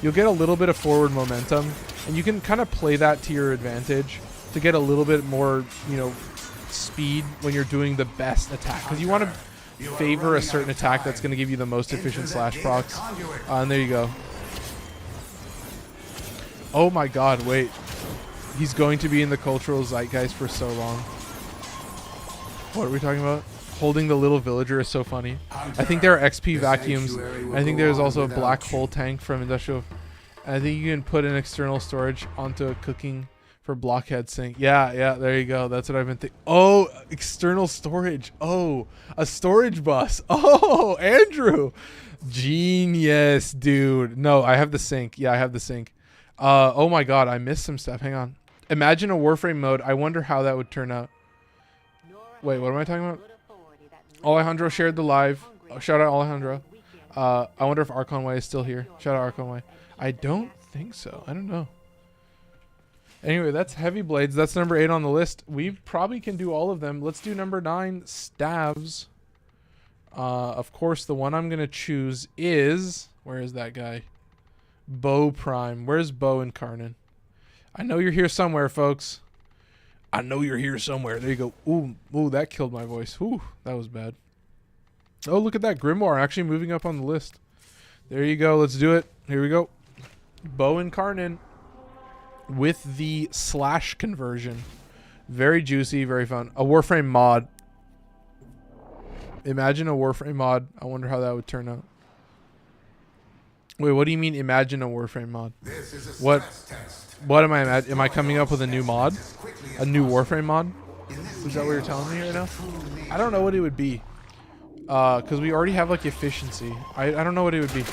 you'll get a little bit of forward momentum, and you can kind of play that to your advantage. to get a little bit more, you know, speed when you're doing the best attack, because you want to favor a certain attack that's going to give you the most efficient slash procs. And there you go. Oh my god, wait. He's going to be in the cultural zeitgeist for so long. What are we talking about? Holding the little villager is so funny. I think there are XP vacuums. I think there's also a black hole tank from Industrial. I think you can put an external storage onto a cooking for blockhead sink. Yeah, there you go. That's what I've been thinking. Oh, external storage. Oh, a storage bus. Oh, Andrew. Genius, dude. No, I have the sink. Yeah, I have the sink. Oh my god, I missed some stuff. Hang on. Imagine a Warframe mode. I wonder how that would turn out. Wait, what am I talking about? Alejandro shared the live. Oh, shout out Alejandro. I wonder if Archon Way is still here. Shout out Archon Way. I don't think so. I don't know. Anyway, that's Heavy Blades. That's number 8 on the list. We probably can do all of them. Let's do number 9, Staves. Of course, the one I'm going to choose is... Where is that guy? Bow Prime. Where's Bow Incarnate? I know you're here somewhere, folks. I know you're here somewhere. There you go. Ooh, that killed my voice. Ooh, that was bad. Oh, look at that. Grimoire actually moving up on the list. There you go. Let's do it. Here we go. Bow Incarnate with the slash conversion. Very juicy, very fun. A Warframe mod. Imagine a Warframe mod. I wonder how that would turn out. Wait, what do you mean imagine a Warframe mod? What am I am I coming up with a new mod? A new Warframe mod? Is that what you're telling me right now? I don't know what it would be. Because we already have like efficiency. I don't know what it would be.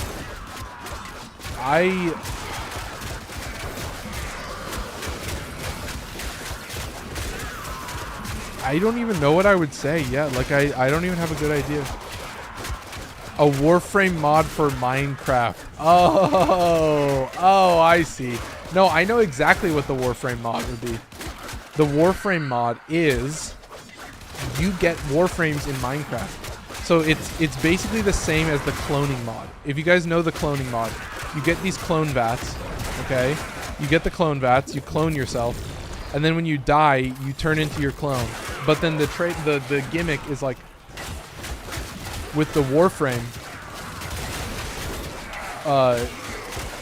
I don't even know what I would say yet. Like I don't even have a good idea. A Warframe mod for Minecraft. Oh, I see. No, I know exactly what the Warframe mod would be. The Warframe mod is you get Warframes in Minecraft. So it's basically the same as the cloning mod. If you guys know the cloning mod, you get these clone vats, okay? You get the clone vats, you clone yourself, and then when you die, you turn into your clone. But then the gimmick is like with the Warframe,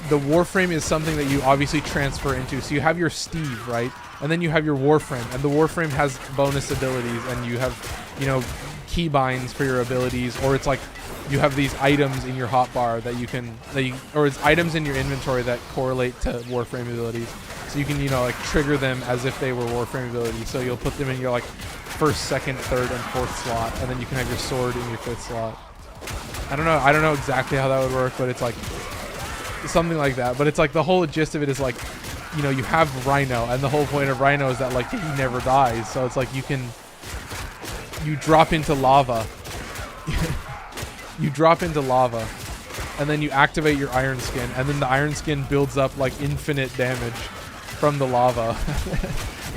the Warframe is something that you obviously transfer into. So you have your Steve, right? And then you have your Warframe, and the Warframe has bonus abilities, and you have, you know, keybinds for your abilities, or it's like you have these items in your hotbar that you can, or it's items in your inventory that correlate to Warframe abilities. So you can, you know, like trigger them as if they were Warframe abilities. So you'll put them in your like first, second, third, and fourth slot, and then you can have your sword in your fifth slot. I don't know exactly how that would work, but it's like something like that. But it's like the whole gist of it is like, you know, you have Rhino, and the whole point of Rhino is that like he never dies. So it's like you drop into lava. You drop into lava, and then you activate your Iron Skin, and then the Iron Skin builds up like infinite damage from the lava,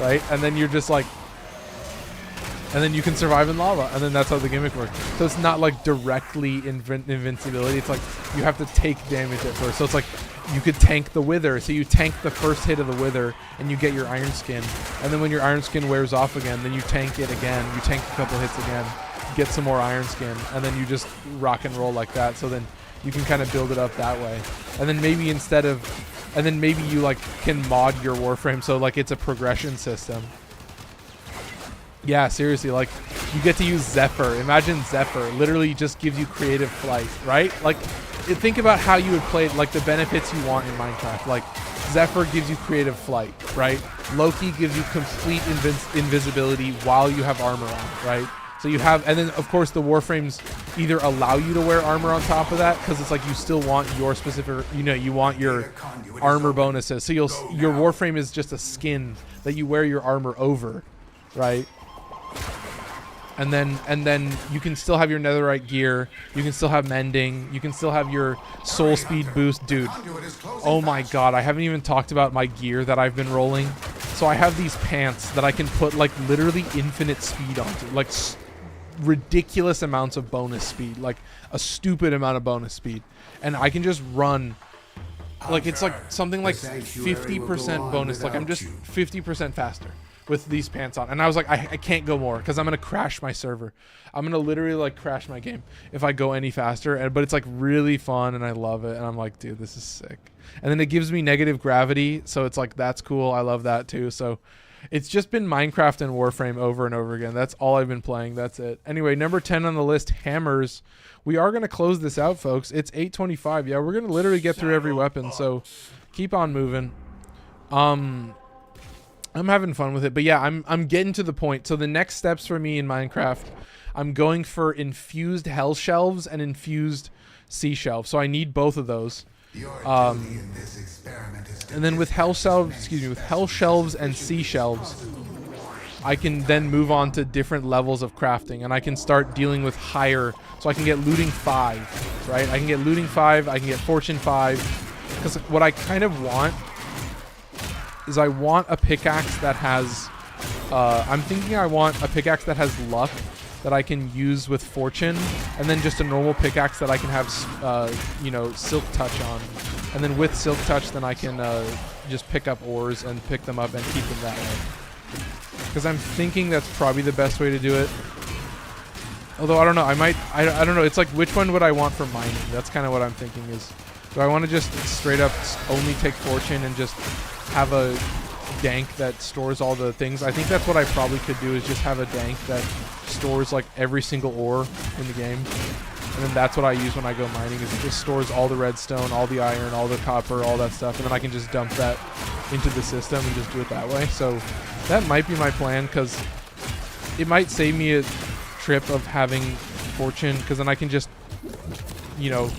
right? And then you're just like, and then you can survive in lava, and then that's how the gimmick works. So it's not like directly invincibility. It's like you have to take damage at first. So it's like you could tank the Wither. So you tank the first hit of the Wither, and you get your Iron Skin. And then when your Iron Skin wears off again, then you tank it again. You tank a couple hits again, get some more Iron Skin, and then you just rock and roll like that. So then you can kind of build it up that way. And then maybe maybe you like can mod your Warframe so like it's a progression system. Yeah, seriously, like you get to use Zephyr. Imagine Zephyr literally just gives you creative flight, right? Like think about how you would play, like the benefits you want in Minecraft. Like Zephyr gives you creative flight, right? Loki gives you complete invisibility while you have armor on, right? So you have, and then of course the Warframes either allow you to wear armor on top of that, because it's like you still want your specific, you know, you want your armor bonuses. So your Warframe is just a skin that you wear your armor over, right? And then you can still have your netherite gear, you can still have mending, you can still have your soul speed boost. Dude, oh my god, I haven't even talked about my gear that I've been rolling. So I have these pants that I can put like literally infinite speed onto, like ridiculous amounts of bonus speed, like a stupid amount of bonus speed, and I can just run like it's like something like 50% bonus, like I'm just 50% faster. with these pants on. And I was like, I can't go more because I'm going to crash my server. I'm going to literally like crash my game if I go any faster. But it's like really fun and I love it. And I'm like, dude, this is sick. And then it gives me negative gravity. So it's like, that's cool. I love that too. So it's just been Minecraft and Warframe over and over again. That's all I've been playing. That's it. Anyway, number 10 on the list, hammers. We are going to close this out, folks. It's 8:25. Yeah, we're going to literally get through every weapon. So keep on moving. I'm having fun with it. But yeah, I'm getting to the point. So the next steps for me in Minecraft, I'm going for infused hell shelves and infused sea shelves. So I need both of those. And then with hell shelves and sea shelves, I can then move on to different levels of crafting, and I can start dealing with higher, so I can get looting 5, right? I can get looting 5, I can get fortune 5, because what I kind of want is I want a pickaxe that has, I'm thinking I want a pickaxe that has luck that I can use with fortune, and then just a normal pickaxe that I can have, you know, silk touch on. And then with silk touch, then I can just pick up ores and pick them up and keep them that way. Because I'm thinking that's probably the best way to do it. Although I don't know, I don't know. It's like, which one would I want for mining? That's kind of what I'm thinking is, do I want to just straight up only take fortune and just have a dank that stores all the things? I think that's what I probably could do, is just have a dank that stores like every single ore in the game. And then that's what I use when I go mining, is it just stores all the redstone, all the iron, all the copper, all that stuff. And then I can just dump that into the system and just do it that way. So that might be my plan, because it might save me a trip of having fortune, because then I can just, you know,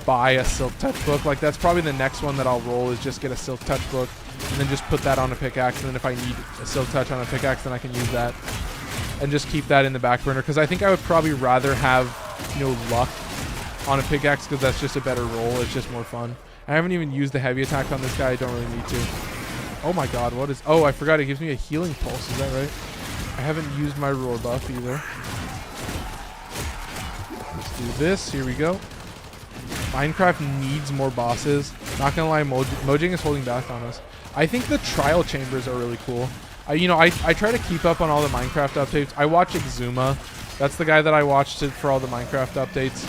buy a silk touch book. Like, that's probably the next one that I'll roll, is just get a silk touch book and then just put that on a pickaxe. And then if I need a silk touch on a pickaxe, then I can use that and just keep that in the back burner. Because I think I would probably rather have, you know, luck on a pickaxe, because that's just a better roll. It's just more fun. I haven't even used the heavy attack on this guy. I don't really need to. Oh my god, what is... Oh, I forgot. It gives me a healing pulse. Is that right? I haven't used my roar buff either. Let's do this. Here we go. Minecraft needs more bosses. Not gonna lie, Mojang is holding back on us. I think the trial chambers are really cool. You know, I try to keep up on all the Minecraft updates. I watch Exuma. That's the guy that I watched for all the Minecraft updates.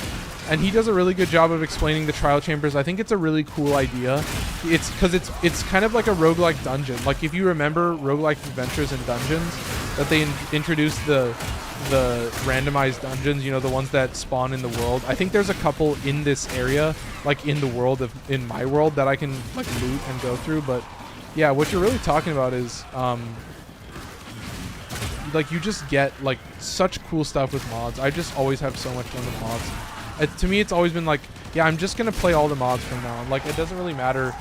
And he does a really good job of explaining the trial chambers. I think it's a really cool idea. It's because it's kind of like a roguelike dungeon. Like, if you remember roguelike adventures and dungeons, that they introduced the randomized dungeons, you know, the ones that spawn in the world. I think there's a couple in this area, like in the world in my world, that I can like loot and go through. But yeah, what you're really talking about is like, you just get like such cool stuff with mods. I just always have so much fun with mods. To me, it's always been like, yeah, I'm just gonna play all the mods from now on. Like, it doesn't really matter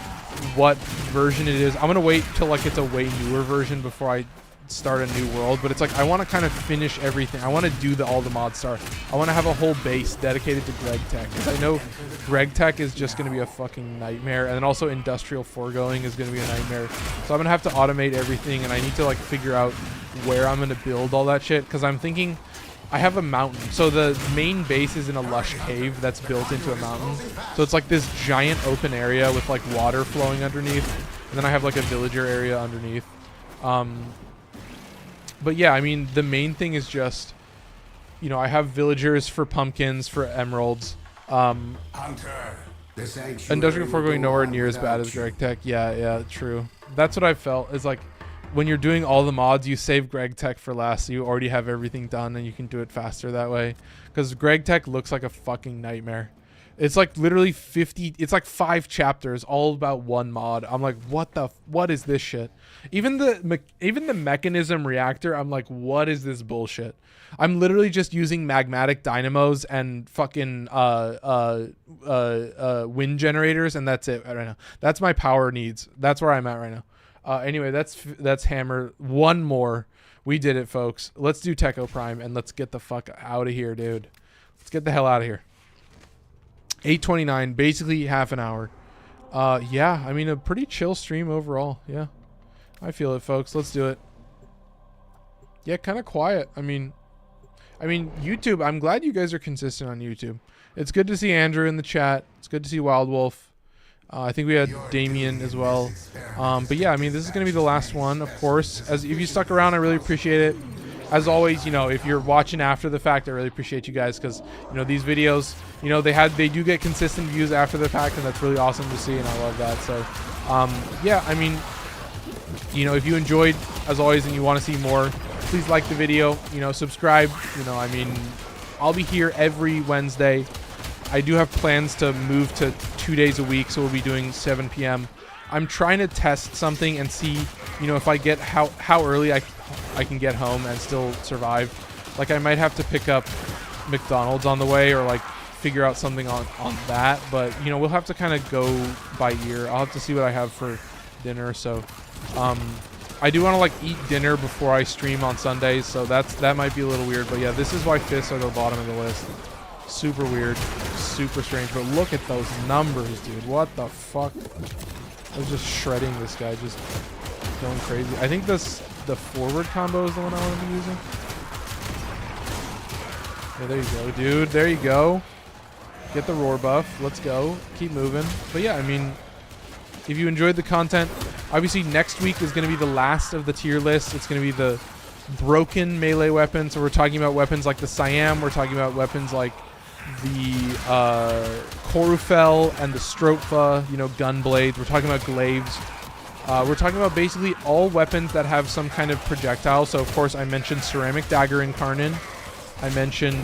what version it is. I'm gonna wait till like it's a way newer version before I start a new world. But it's like, I want to kind of finish everything. I want to do all the mod stuff. I want to have a whole base dedicated to Greg Tech, because I know Greg Tech is just gonna be a fucking nightmare. And then also industrial foregoing is gonna be a nightmare. So I'm gonna have to automate everything, and I need to like figure out where I'm gonna build all that shit, because I'm thinking I have a mountain. So the main base is in a lush cave that's built into a mountain. So it's like this giant open area with like water flowing underneath. And then I have like a villager area underneath. But yeah, I mean, the main thing is just, you know, I have villagers for pumpkins, for emeralds. Industrial foregoing nowhere near as bad as Greg Tech. Yeah, true. That's what I felt. Is like, when you're doing all the mods, you save Greg Tech for last, so you already have everything done and you can do it faster that way. Because Greg Tech looks like a fucking nightmare. It's like literally 50, it's like 5 chapters all about one mod. I'm like, what is this shit? Even the mechanism reactor, I'm like, what is this bullshit? I'm literally just using magmatic dynamos and fucking wind generators, and that's it right now. That's my power needs. That's where I'm at right now. Anyway, that's hammer. One more. We did it, folks. Let's do Techo Prime and let's get the fuck out of here, dude. Let's get the hell out of here. 8:29, basically half an hour. Yeah, I mean, a pretty chill stream overall. Yeah, I feel it, folks. Let's do it. Yeah, kind of quiet. I mean, YouTube, I'm glad you guys are consistent on YouTube. It's good to see Andrew in the chat. It's good to see Wild Wolf. I think we had Damien as well. But yeah, I mean, this is going to be the last one, of course. As if you stuck around, I really appreciate it. As always, you know, if you're watching after the fact, I really appreciate you guys, because, you know, these videos, you know, they do get consistent views after the fact, and that's really awesome to see, and I love that. So, yeah, I mean, you know, if you enjoyed, as always, and you want to see more, please like the video, you know, subscribe. You know, I mean, I'll be here every Wednesday. I do have plans to move to 2 days a week, so we'll be doing 7 p.m. I'm trying to test something and see, you know, if I get how early I can get home and still survive. Like, I might have to pick up McDonald's on the way, or like figure out something on that. But, you know, we'll have to kind of go by ear. I'll have to see what I have for dinner. So, I do want to like eat dinner before I stream on Sundays, so that might be a little weird. But yeah, this is why fists are the bottom of the list. Super weird, super strange. But look at those numbers, dude. What the fuck? I was just shredding this guy, just going crazy. I think the forward combo is the one I want to be using. Yeah, there you go, dude. There you go. Get the roar buff. Let's go. Keep moving. But yeah, I mean, if you enjoyed the content, obviously next week is going to be the last of the tier list. It's going to be the broken melee weapons. So we're talking about weapons like the Siam. We're talking about weapons like the Korufel and the Stropha, you know, gun blades. We're talking about glaives. We're talking about basically all weapons that have some kind of projectile. So of course I mentioned ceramic dagger in Karnan. I mentioned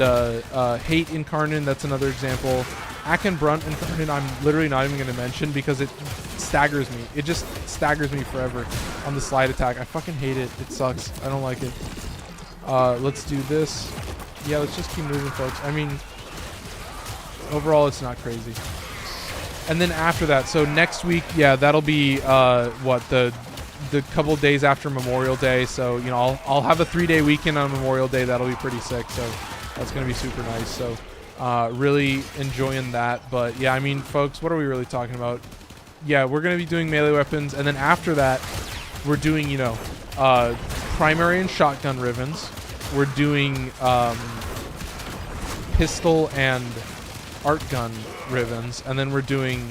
hate in Karnan. That's another example. Akin Brunt in Karnan I'm literally not even going to mention, because it staggers me. It just staggers me forever on the slide attack. I fucking hate it. It sucks. I don't like it. Let's do this. Yeah, let's just keep moving, folks. I mean, overall, it's not crazy. And then after that, so next week, yeah, that'll be what, the couple days after Memorial Day. So, you know, I'll have a 3-day weekend on Memorial Day. That'll be pretty sick. So that's gonna be super nice. So really enjoying that. But yeah, I mean, folks, what are we really talking about? Yeah, we're gonna be doing melee weapons, and then after that, we're doing, you know, primary and shotgun rivens. We're doing pistol and art gun rivens, and then we're doing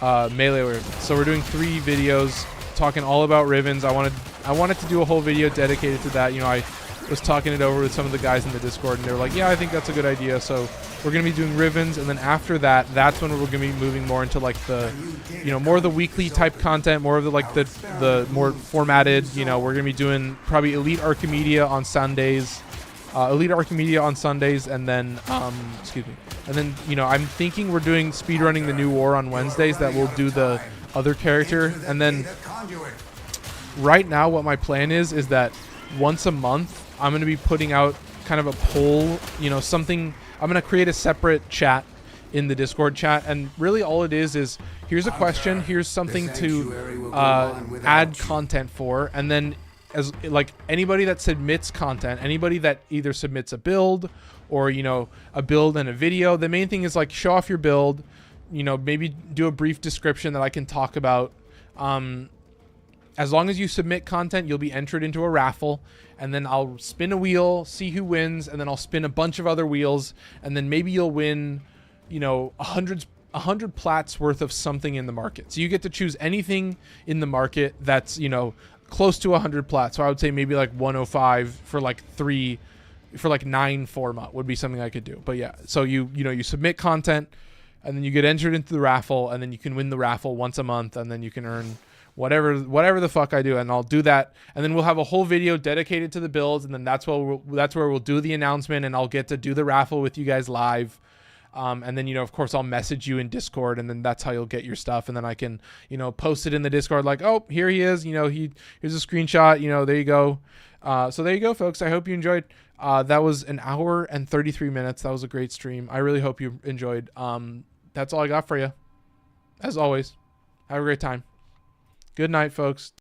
melee rivens. So we're doing 3 videos talking all about rivens. I wanted to do a whole video dedicated to that. You know, I was talking it over with some of the guys in the Discord, and they were like, yeah, I think that's a good idea. So we're going to be doing rivens, and then after that, that's when we're going to be moving more into like the, you know, more of the weekly type content, more of the like the more formatted, you know, we're going to be doing probably Elite Archimedia on Sundays. And then excuse me, and then, you know, I'm thinking we're doing speedrunning the new war on Wednesdays, that we'll do the other character. And then right now what my plan is that once a month I'm going to be putting out kind of a poll, you know, something. I'm going to create a separate chat in the Discord chat, and really all it is here's a question, here's something to add content for, and then as like anybody that submits content, anybody that either submits a build or, you know, a build and a video, the main thing is like show off your build, you know, maybe do a brief description that I can talk about. As long as you submit content, you'll be entered into a raffle, and then I'll spin a wheel, see who wins, and then I'll spin a bunch of other wheels, and then maybe you'll win, you know, 100 plats worth of something in the market. So you get to choose anything in the market that's, you know, close to 100 plats. So I would say maybe like 105 for like 9 format would be something I could do. But yeah, so you know, you submit content, and then you get entered into the raffle, and then you can win the raffle once a month, and then you can earn whatever the fuck I do, and I'll do that, and then we'll have a whole video dedicated to the builds, and then that's where we'll do the announcement, and I'll get to do the raffle with you guys live. And then, you know, of course, I'll message you in Discord, and then that's how you'll get your stuff. And then I can, you know, post it in the Discord like, oh, here he is. You know, here's a screenshot. You know, there you go. So there you go, folks. I hope you enjoyed. That was an hour and 33 minutes. That was a great stream. I really hope you enjoyed. That's all I got for you. As always, have a great time. Good night, folks.